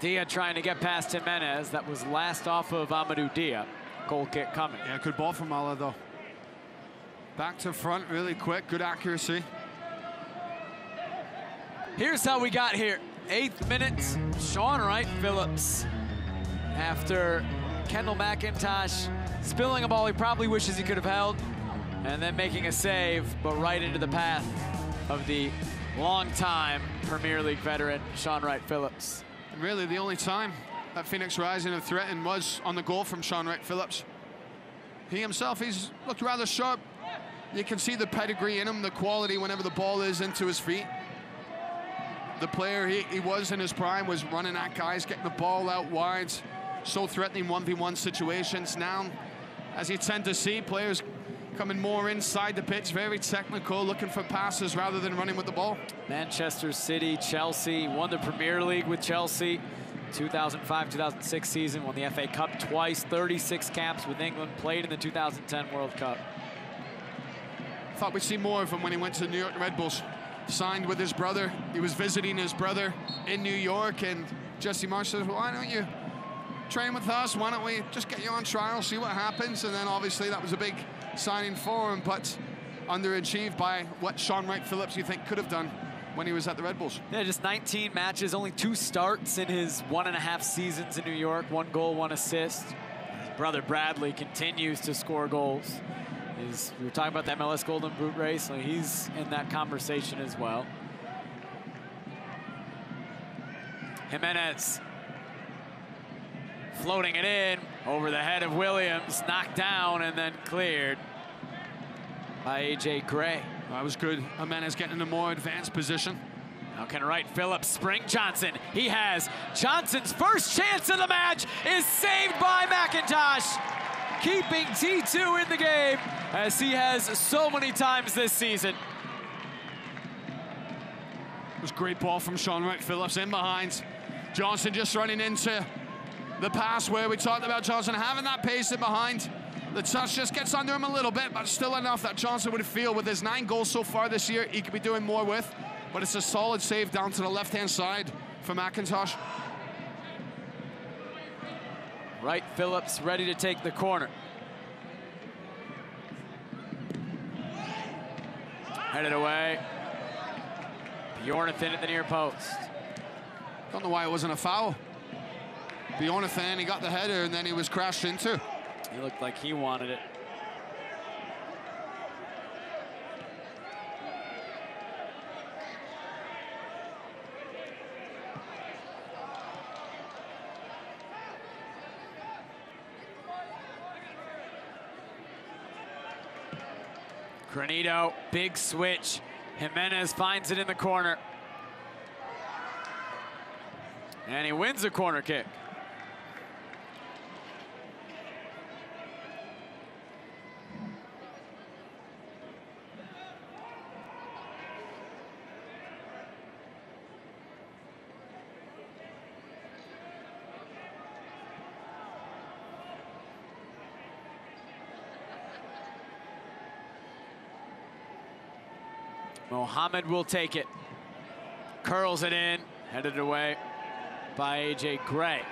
Dia trying to get past Jimenez. That was last off of Amadou Dia. Goal kick coming. Yeah, good ball from Mala though. Back to front really quick, good accuracy. Here's how we got here. 8th minute, Sean Wright Phillips. After Kendall McIntosh spilling a ball he probably wishes he could have held, and then making a save, but right into the path of the longtime Premier League veteran, Sean Wright Phillips. And really the only time that Phoenix Rising have threatened was on the goal from Sean Wright Phillips. He himself, he's looked rather sharp. You can see the pedigree in him, the quality whenever the ball is into his feet. The player he was in his prime was running at guys, getting the ball out wide, so threatening 1v1 situations. Now, as you tend to see, players coming more inside the pitch, very technical, looking for passes rather than running with the ball. Manchester City, Chelsea, won the Premier League with Chelsea. 2005-2006 season, won the FA Cup twice, 36 caps with England, played in the 2010 World Cup. Thought we'd see more of him when he went to the New York Red Bulls. Signed with his brother. He was visiting his brother in New York, and Jesse Marsh says, well, why don't you train with us. Why don't we just get you on trial, see what happens? And then obviously that was a big signing for him, but underachieved by what Sean Wright Phillips, you think, could have done when he was at the Red Bulls. Yeah, just 19 matches, only 2 starts in his 1.5 seasons in New York. 1 goal, 1 assist. His brother Bradley continues to score goals. We were talking about the MLS Golden Boot race, so he's in that conversation as well. Jimenez floating it in over the head of Williams, knocked down and then cleared by AJ Gray. That was good. Jimenez getting in a more advanced position. Now can Wright Phillips spring Johnson? He has. Johnson's first chance of the match is saved by McIntosh, keeping T2 in the game as he has so many times this season. It was a great ball from Sean Wright Phillips in behind. Johnson just running into the pass where we talked about Johnson having that pace in behind. The touch just gets under him a little bit, but still enough that Johnson would feel with his 9 goals so far this year, he could be doing more with. But it's a solid save down to the left-hand side for McIntosh. Wright Phillips ready to take the corner. Headed away. Bjornathan at the near post. Don't know why it wasn't a foul. Bjornathan, he got the header and then he was crashed into. He looked like he wanted it. Granito, big switch. Jimenez finds it in the corner. And he wins the corner kick. Mohammed will take it. Curls it in, headed away by AJ Gray.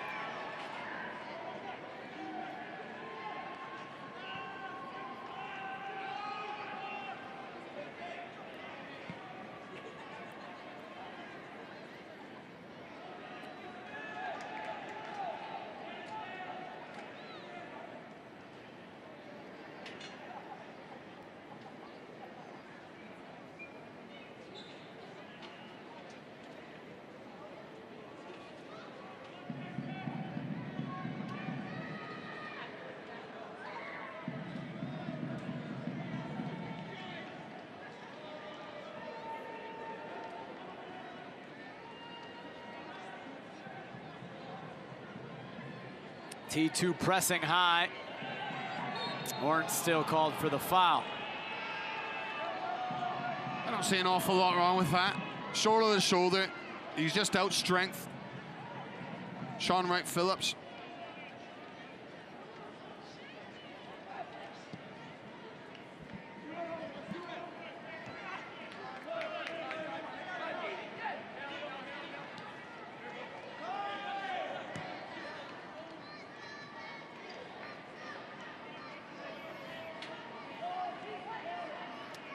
T2 pressing high. Orange still called for the foul. I don't see an awful lot wrong with that. Shoulder to shoulder. He's just out strength. Sean Wright Phillips.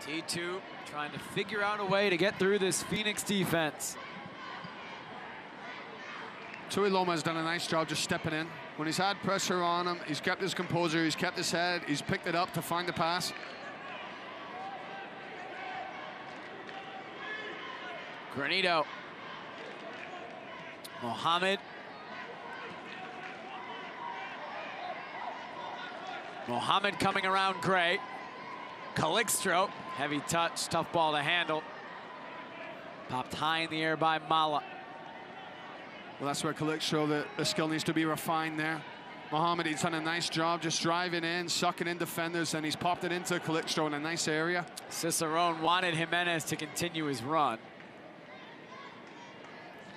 T2 trying to figure out a way to get through this Phoenix defense. Tui Loma has done a nice job just stepping in. When he's had pressure on him, he's kept his composure, he's kept his head, he's picked it up to find the pass. Granito. Mohammed. Mohammed coming around Gray. Calixtro, heavy touch, tough ball to handle. Popped high in the air by Mala. Well, that's where Calixtro, the skill needs to be refined there. Mohammed, he's done a nice job just driving in, sucking in defenders, and he's popped it into Calixtro in a nice area. Cicerone wanted Jimenez to continue his run.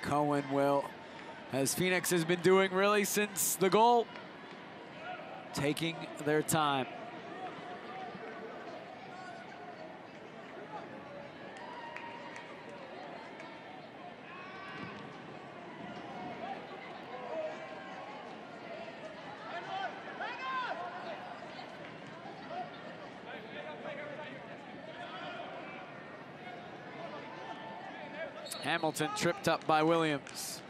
Cohen will, as Phoenix has been doing really since the goal, taking their time. Hamilton tripped up by Williams.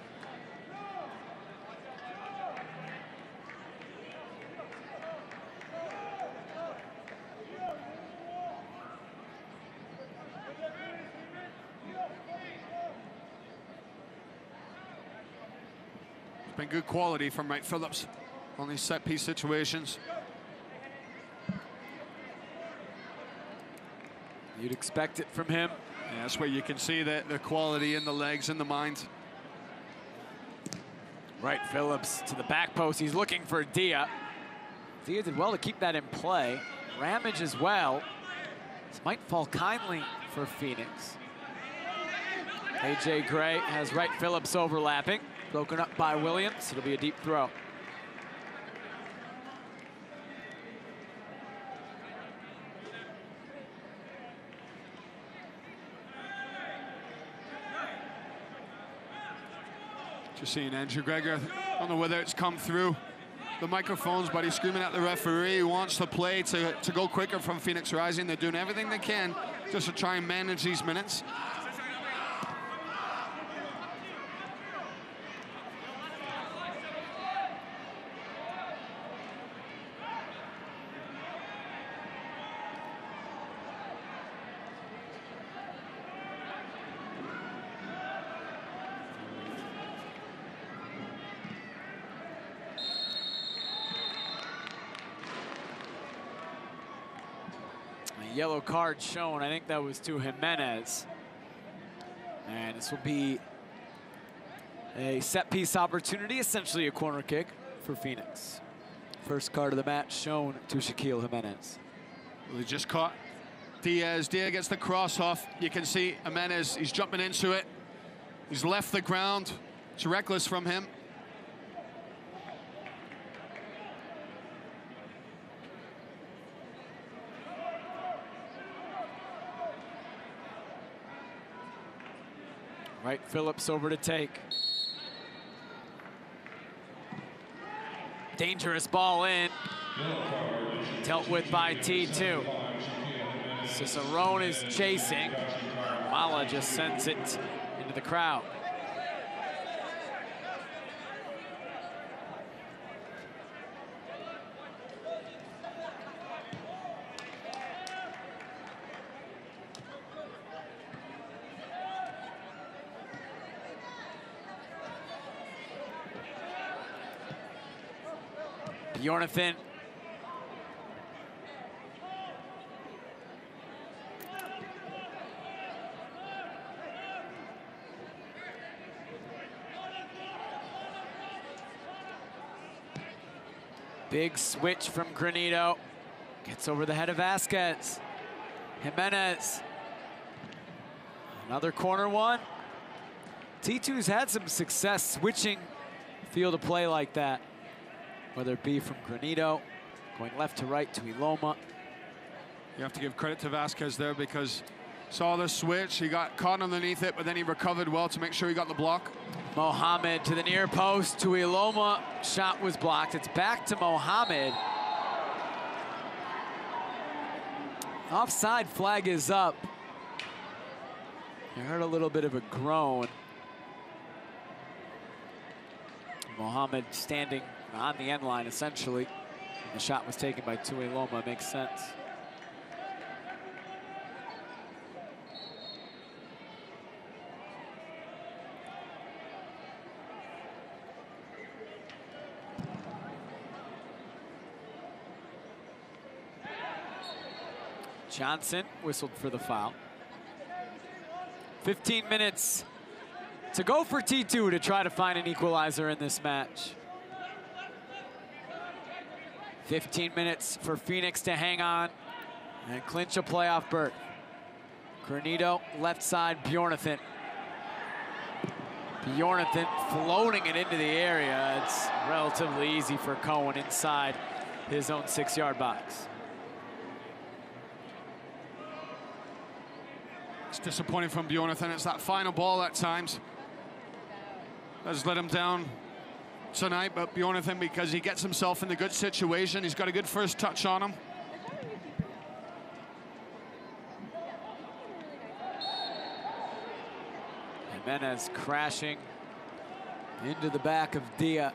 It's been good quality from Wright Phillips on these set-piece situations. You'd expect it from him. Yeah, that's where you can see the quality in the legs and the mind. Wright Phillips to the back post. He's looking for Dia. Dia did well to keep that in play. Ramage as well. This might fall kindly for Phoenix. A.J. Gray has Wright Phillips overlapping. Broken up by Williams. It'll be a deep throw. Just seeing Andrew Greger. I don't know whether it's come through the microphones, but he's screaming at the referee. He wants the play to go quicker from Phoenix Rising. They're doing everything they can just to try and manage these minutes. Yellow card shown. I think that was to Jimenez. And this will be a set-piece opportunity, essentially a corner kick for Phoenix. First card of the match shown to Shaquille Jimenez. Well, he just caught Diaz. Diaz gets the cross off. You can see Jimenez, he's jumping into it. He's left the ground. It's reckless from him. Wright Phillips over to take. Dangerous ball in. Dealt with by T2. Cicerone is chasing. Mala just sends it into the crowd. Bjornathan. Big switch from Granito. Gets over the head of Vasquez. Jimenez. Another corner one. T2's had some success switching field of play like that, whether it be from Granito, going left to right to Iloma. You have to give credit to Vasquez there because saw the switch, he got caught underneath it, but then he recovered well to make sure he got the block. Mohamed to the near post to Iloma. Shot was blocked. It's back to Mohamed. Offside flag is up. I heard a little bit of a groan. Mohamed standing on the end line, essentially. And the shot was taken by Tuiloma. Makes sense. Johnson whistled for the foul. 15 minutes to go for T2 to try to find an equalizer in this match. 15 minutes for Phoenix to hang on and clinch a playoff berth. Granito, left side, Bjornathan. Bjornathan floating it into the area. It's relatively easy for Cohen inside his own 6-yard box. It's disappointing from Bjornathan. It's that final ball at times has let him down tonight, but Bjornathan, because he gets himself in the good situation, he's got a good first touch on him. Jimenez crashing into the back of Dia.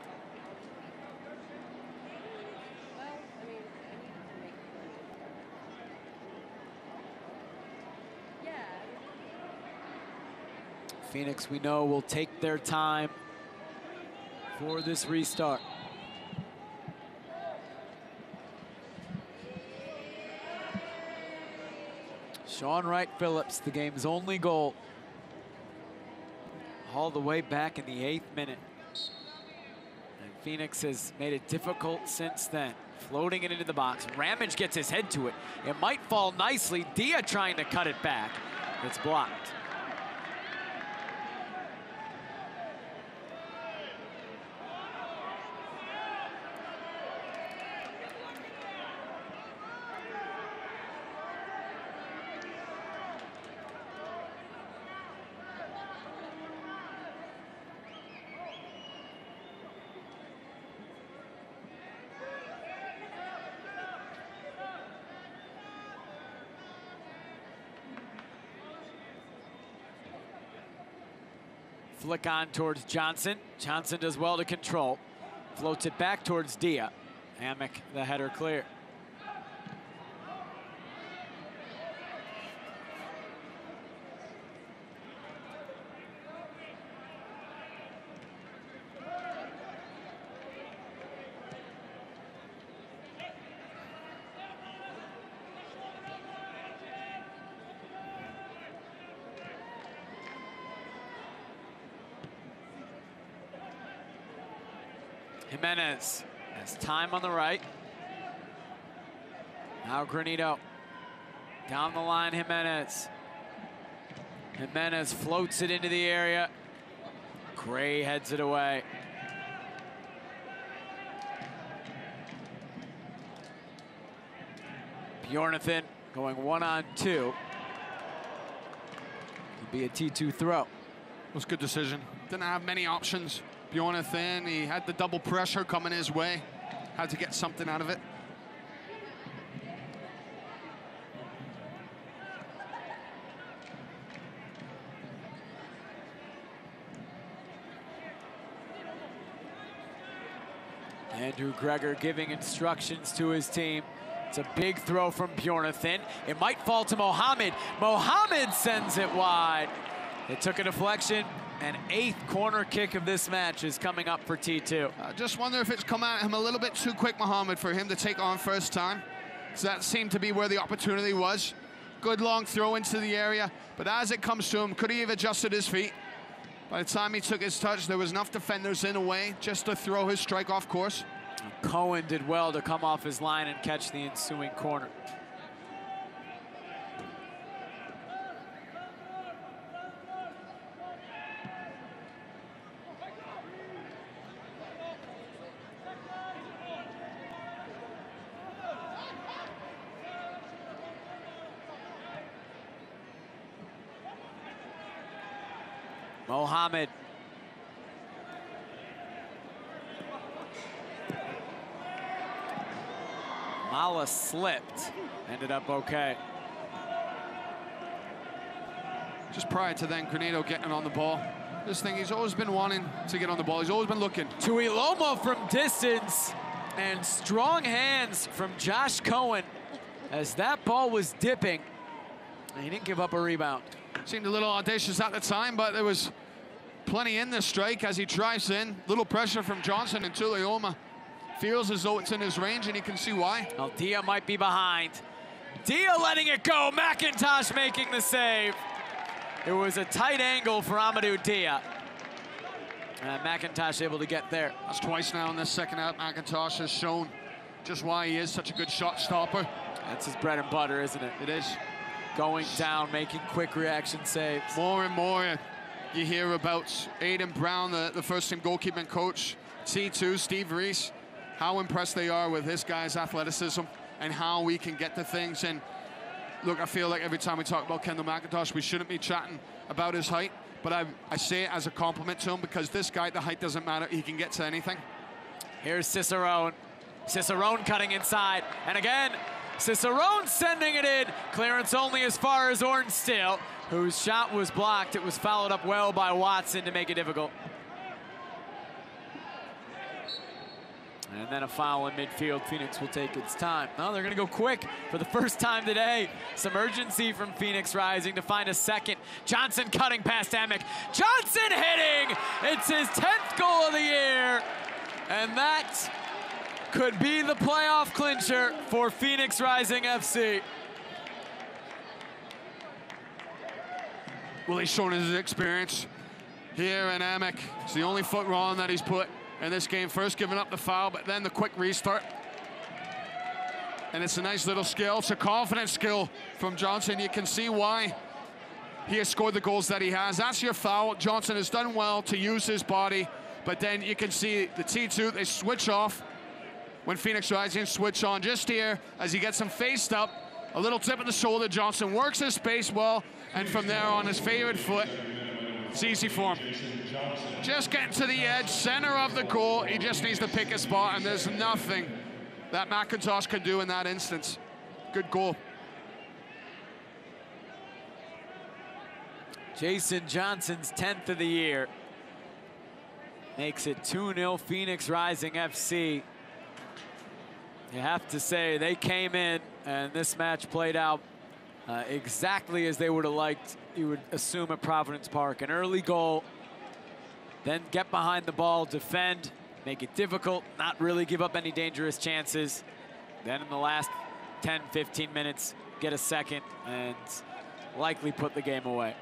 Phoenix, we know, will take their time for this restart. Sean Wright-Phillips, the game's only goal. All the way back in the 8th minute. And Phoenix has made it difficult since then. Floating it into the box. Ramage gets his head to it. It might fall nicely. Dia trying to cut it back. It's blocked. Flick on towards Johnson. Johnson does well to control. Floats it back towards Dia. Hammock, the header clear. Jimenez has time on the right. Now Granito. Down the line, Jimenez. Jimenez floats it into the area. Gray heads it away. Bjornathan going 1-on-2. Could be a T2 throw. It was a good decision. Didn't have many options. Bjornathan, he had the double pressure coming his way. Had to get something out of it. Andrew Gregor giving instructions to his team. It's a big throw from Bjornathan. It might fall to Mohamed. Mohamed sends it wide. It took a deflection. An 8th corner kick of this match is coming up for T2. I just wonder if it's come at him a little bit too quick, Mohamed, for him to take on first time. So that seemed to be where the opportunity was. Good long throw into the area, but as it comes to him, could he have adjusted his feet? By the time he took his touch, there was enough defenders in a way just to throw his strike off course. Cohen did well to come off his line and catch the ensuing corner. Mohamed. Mala slipped, ended up okay. Just prior to then, Granado getting on the ball. This thing, he's always been wanting to get on the ball. He's always been looking. Tuiloma from distance, and strong hands from Josh Cohen as that ball was dipping. He didn't give up a rebound. Seemed a little audacious at the time, but there was plenty in the strike as he drives in. Little pressure from Johnson, and Tuiloma feels as though it's in his range, and you can see why. Well, Dia might be behind. Dia letting it go. McIntosh making the save. It was a tight angle for Amadou Dia. And McIntosh able to get there. That's twice now in this second half. McIntosh has shown just why he is such a good shot stopper. That's his bread and butter, isn't it? It is. Going down, making quick reaction saves. More and more you hear about Aiden Brown, the first team goalkeeping coach, T2, Steve Reese, how impressed they are with this guy's athleticism and how we can get to things. And look, I feel like every time we talk about Kendall McIntosh, we shouldn't be chatting about his height, but I say it as a compliment to him, because this guy, the height doesn't matter. He can get to anything. Here's Cicerone. Cicerone cutting inside. And again, Cicerone sending it in. Clearance only as far as Ornstill, whose shot was blocked. It was followed up well by Watson to make it difficult. And then a foul in midfield. Phoenix will take its time. No, they're going to go quick for the first time today. Some urgency from Phoenix Rising to find a second. Johnson cutting past Emick. Johnson hitting! It's his 10th goal of the year. And that could be the playoff clincher for Phoenix Rising FC. Well, he's shown his experience here in Emick. It's the only foot wrong that he's put in this game. First giving up the foul, but then the quick restart. And it's a nice little skill. It's a confident skill from Johnson. You can see why he has scored the goals that he has. That's your foul. Johnson has done well to use his body, but then you can see the T2, they switch off when Phoenix Rising switch on. Just here, as he gets him faced up, a little tip of the shoulder. Johnson works his space well, and from there on his favorite foot, it's easy for him. Just getting to the edge, center of the goal. He just needs to pick a spot, and there's nothing that McIntosh can do in that instance. Good goal. Jason Johnson's 10th of the year. Makes it 2-0 Phoenix Rising FC. You have to say, they came in, and this match played out exactly as they would have liked, you would assume, at Providence Park. An early goal, then get behind the ball, defend, make it difficult, not really give up any dangerous chances. Then in the last 10, 15 minutes, get a second and likely put the game away.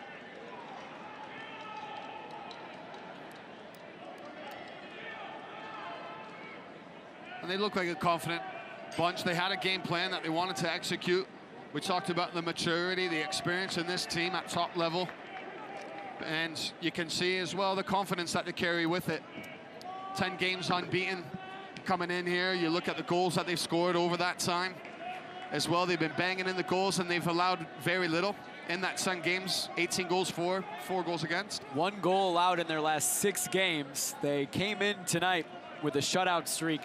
And they look like a confident bunch. They had a game plan that they wanted to execute. We talked about the maturity, the experience in this team at top level. And you can see as well the confidence that they carry with it. 10 games unbeaten coming in here. You look at the goals that they've scored over that time as well. They've been banging in the goals, and they've allowed very little in that 10 games. 18 goals for, 4 goals against. 1 goal allowed in their last 6 games. They came in tonight with a shutout streak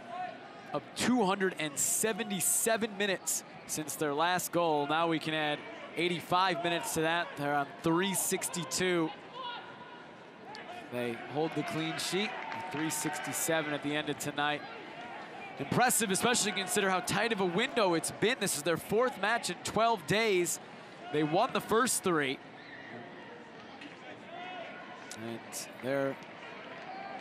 of 277 minutes since their last goal. Now we can add 85 minutes to that. They're on 362. They hold the clean sheet, 367 at the end of tonight. Impressive, especially consider how tight of a window it's been. This is their 4th match in 12 days. They won the first 3. And they're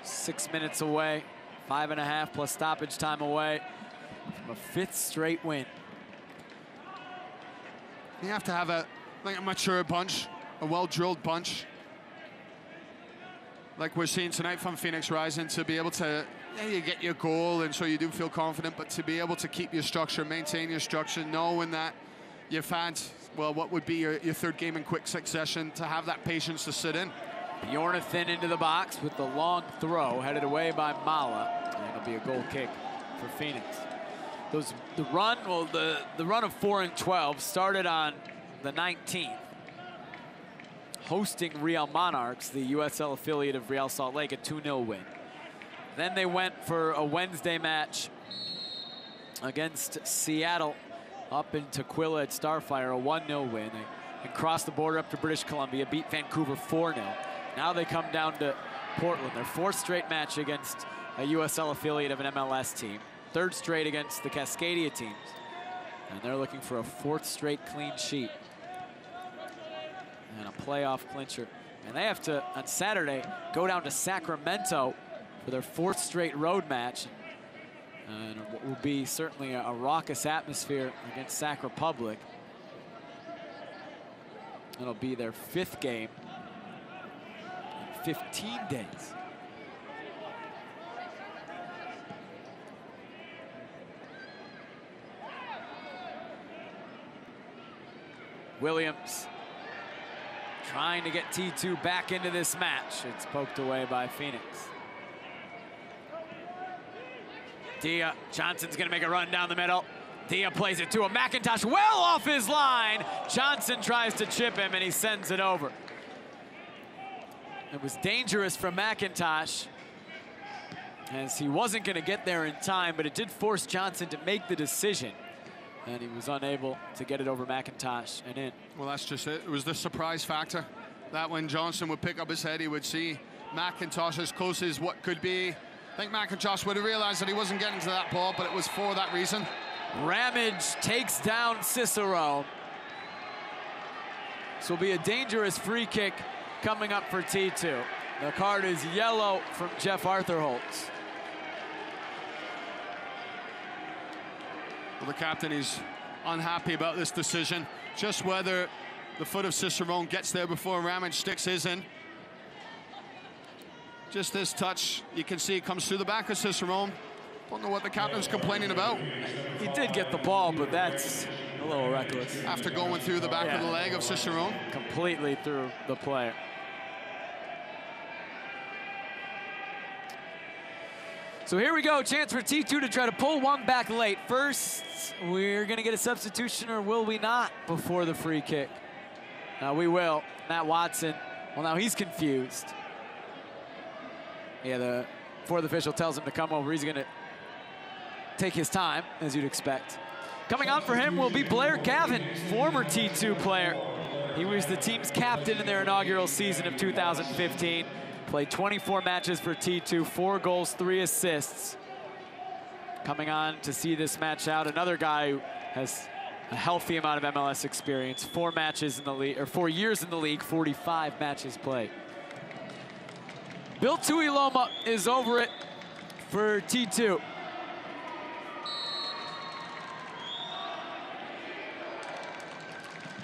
6 minutes away, 5.5 plus stoppage time away from a 5th straight win. You have to have a mature bunch, a well-drilled bunch, like we're seeing tonight from Phoenix Rising, to be able to, yeah, you get your goal, and so you do feel confident, but to be able to keep your structure, maintain your structure, knowing that you've had, well, what would be your 3rd game in quick succession, to have that patience to sit in. Bjornathan into the box with the long throw, headed away by Mala, and it'll be a goal kick for Phoenix. The run of 4 and 12 started on the 19th, hosting Real Monarchs, the USL affiliate of Real Salt Lake, a 2-0 win. Then they went for a Wednesday match against Seattle up in Tequila at Starfire, a 1-0 win. They crossed the border up to British Columbia, beat Vancouver 4-0. Now they come down to Portland, their 4th straight match against a USL affiliate of an MLS team. 3rd straight against the Cascadia teams. And they're looking for a 4th straight clean sheet and a playoff clincher. And they have to, on Saturday, go down to Sacramento for their 4th straight road match. And what will be certainly a raucous atmosphere against Sac Republic. It'll be their 5th game in 15 days. Williams trying to get T2 back into this match. It's poked away by Phoenix. Dia, Johnson's gonna make a run down the middle. Dia plays it to him. McIntosh well off his line. Johnson tries to chip him, and he sends it over. It was dangerous for McIntosh, as he wasn't gonna get there in time, but it did force Johnson to make the decision. and he was unable to get it over McIntosh and in. Well, that's just it. It was the surprise factor. That when Johnson would pick up his head, he would see McIntosh as close as what could be. I think McIntosh would have realized that he wasn't getting to that ball, but it was for that reason. Ramage takes down Cicero. This will be a dangerous free kick coming up for T2. The card is yellow from Jeff Arthur-Holtz. Well, the captain is unhappy about this decision. Just whether the foot of Cicerone gets there before Ramage sticks his in. Just this touch, you can see it comes through the back of Cicerone. Don't know what the captain's complaining about. He did get the ball, but that's a little reckless. After going through the back of the leg of Cicerone. Completely through the player. So here we go, chance for T2 to try to pull one back late. First, we're gonna get a substitution, or will we not, before the free kick? Now we will. Matt Watson, well, now he's confused. Yeah, the fourth official tells him to come over. He's gonna take his time, as you'd expect. Coming on for him will be Blair Gavin, former T2 player. He was the team's captain in their inaugural season of 2015. Played 24 matches for T2, 4 goals, 3 assists. Coming on to see this match out, another guy who has a healthy amount of MLS experience. 4 matches in the league, or 4 years in the league, 45 matches played. Bill Tuiloma is over it for T2.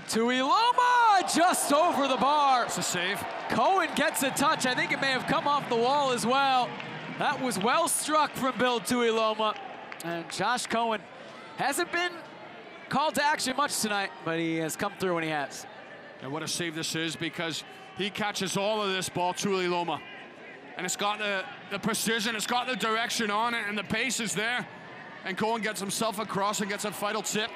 Tuiloma just over the bar. It's a save. Cohen gets a touch. I think it may have come off the wall as well. That was well struck from Bill Tuiloma. And Josh Cohen hasn't been called to action much tonight, but he has come through when he has. And what a save this is, because he catches all of this ball, Tuiloma. And it's got the precision, it's got the direction on it, and the pace is there. And Cohen gets himself across and gets a vital tip.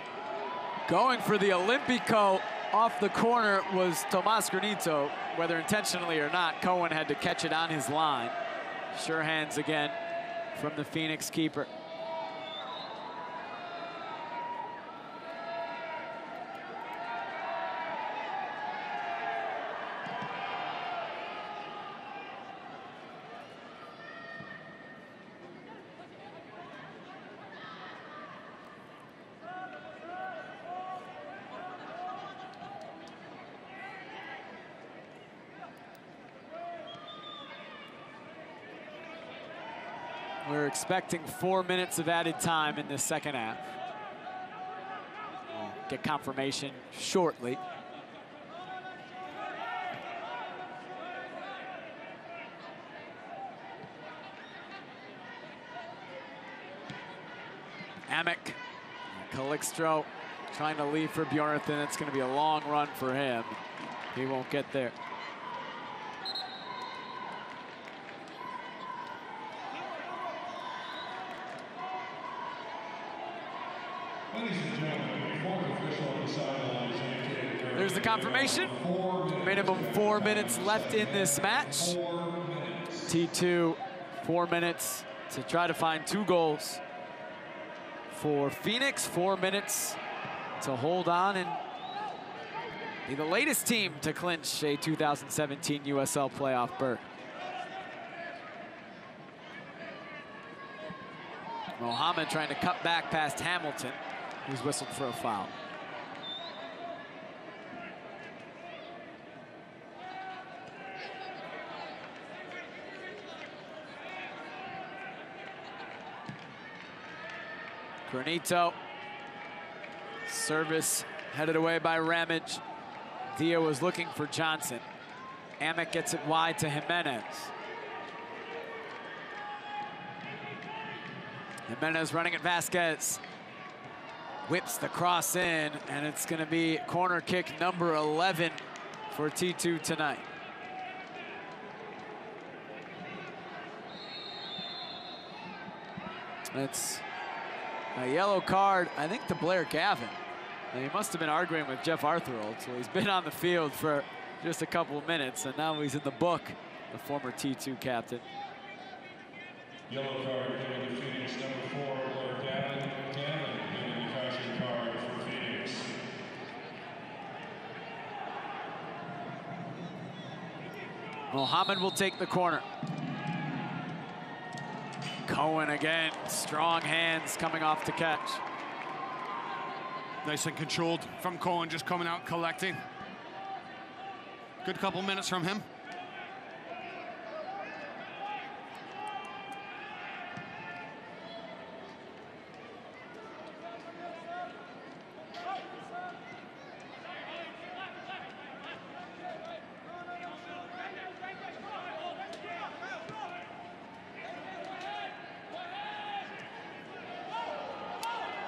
Going for the Olympico off the corner was Tomas Granito. Whether intentionally or not, Cohen had to catch it on his line. Sure hands again from the Phoenix keeper. We're expecting 4 minutes of added time in the second half. We'll get confirmation shortly. Amick, Calixto trying to leave for Bjornathan. It's going to be a long run for him. He won't get there. There's the confirmation. Minimum 4 minutes left in this match. T2, 4 minutes to try to find 2 goals. For Phoenix, 4 minutes to hold on and be the latest team to clinch a 2017 USL playoff berth. Mohammed trying to cut back past Hamilton, who's whistled for a foul. Granito. Service headed away by Ramage. Dia was looking for Johnson. Amick gets it wide to Jimenez. Jimenez running at Vasquez. Whips the cross in, and it's going to be corner kick number 11 for T2 tonight. It's a yellow card, I think, to Blair Gavin. And he must have been arguing with Jeff Arthur-Holtz. So he's been on the field for just a couple of minutes, and now he's in the book, the former T2 captain. Yellow card given to Phoenix number 4, Blair Gavin. Gavin given the caution card Mohammed will take the corner. Cohen again, strong hands coming off to catch. Nice and controlled from Cohen, just coming out, collecting. Good couple minutes from him.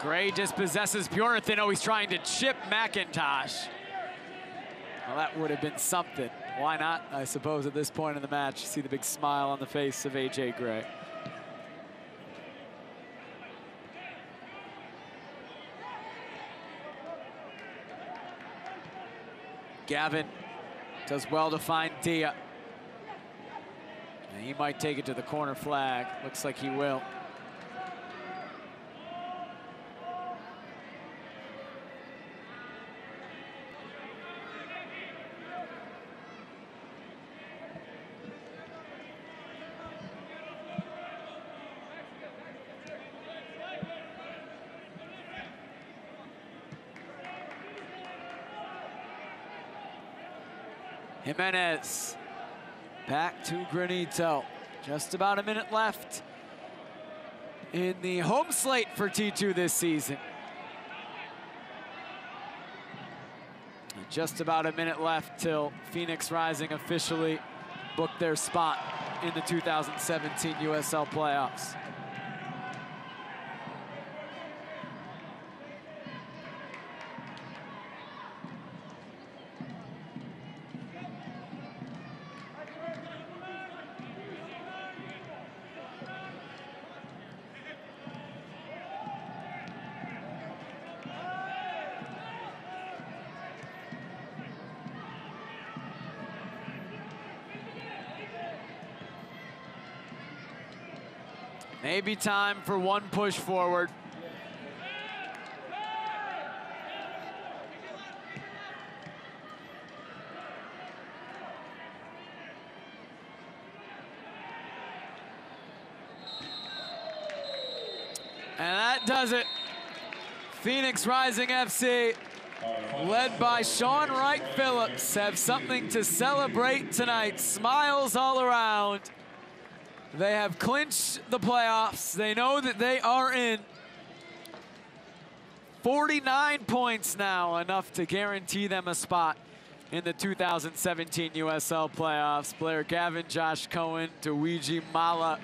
Gray dispossesses Bjornathan. Oh, he's trying to chip McIntosh. Well, that would have been something. Why not, I suppose, at this point in the match. See the big smile on the face of AJ Gray. Gavin does well to find Dia. And he might take it to the corner flag. Looks like he will. Jimenez back to Granito. Just about a minute left in the home slate for T2 this season. And just about a minute left till Phoenix Rising officially booked their spot in the 2017 USL playoffs. Maybe time for one push forward. And that does it. Phoenix Rising FC, led by Sean Wright Phillips, have something to celebrate tonight. Smiles all around. They have clinched the playoffs. They know that they are in. 49 points now, enough to guarantee them a spot in the 2017 USL playoffs. Blair Gavin, Josh Cohen, Luigi Mala.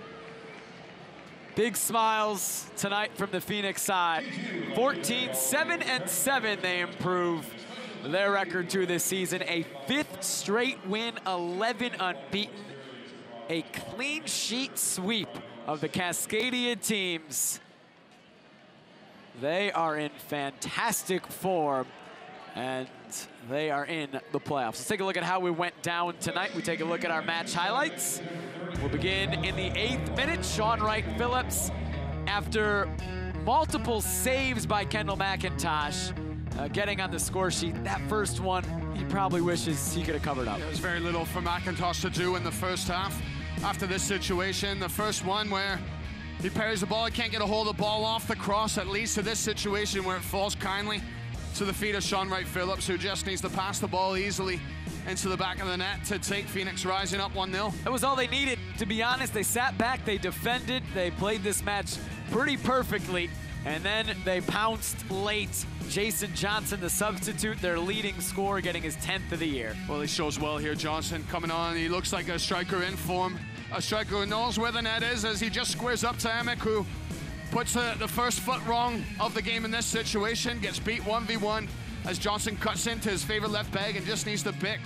Big smiles tonight from the Phoenix side. 14-7-7 they improve their record to this season. A 5th straight win, 11 unbeaten. A clean sheet sweep of the Cascadia teams. They are in fantastic form, and they are in the playoffs. Let's take a look at how we went down tonight. We take a look at our match highlights. We'll begin in the 8th minute. Sean Wright Phillips, after multiple saves by Kendall McIntosh, getting on the score sheet. That first one, he probably wishes he could have covered up. There was very little for McIntosh to do in the first half. After this situation, the first one where he parries the ball, he can't get a hold of the ball off the cross, that leads to this situation where it falls kindly to the feet of Sean Wright Phillips, who just needs to pass the ball easily into the back of the net to take Phoenix Rising up 1-0. That was all they needed, to be honest. They sat back, they defended, they played this match pretty perfectly, and then they pounced late. Jason Johnson, the substitute, their leading scorer, getting his 10th of the year. Well, he shows well here, Johnson coming on. He looks like a striker in form. A striker who knows where the net is, as he just squares up to Emick, who puts the first foot wrong of the game in this situation, gets beat 1v1 as Johnson cuts into his favorite left peg and just needs to pick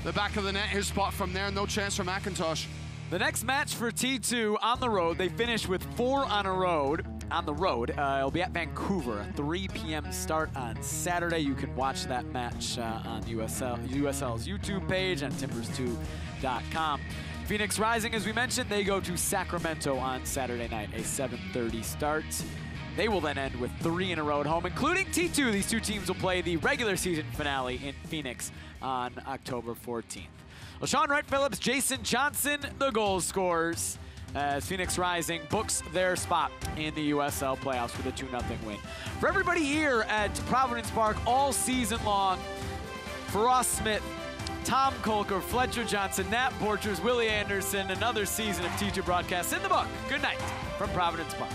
the back of the net, his spot from there. No chance for McIntosh. The next match for T2 on the road, they finish with 4 on the road. It'll be at Vancouver, a 3 p.m. start on Saturday. You can watch that match on USL's YouTube page and timbers2.com. Phoenix Rising, as we mentioned, they go to Sacramento on Saturday night, a 7:30 start. They will then end with 3 in a row at home, including T2. These two teams will play the regular season finale in Phoenix on October 14th. LaShawn Wright-Phillips, Jason Johnson, the goal scorers, as Phoenix Rising books their spot in the USL playoffs with a 2-0 win. For everybody here at Providence Park all season long, for Ross Smith, Tom Kolker, Fletcher Johnson, Nat Borchers, Willie Anderson, another season of teacher broadcasts in the book. Good night from Providence Park.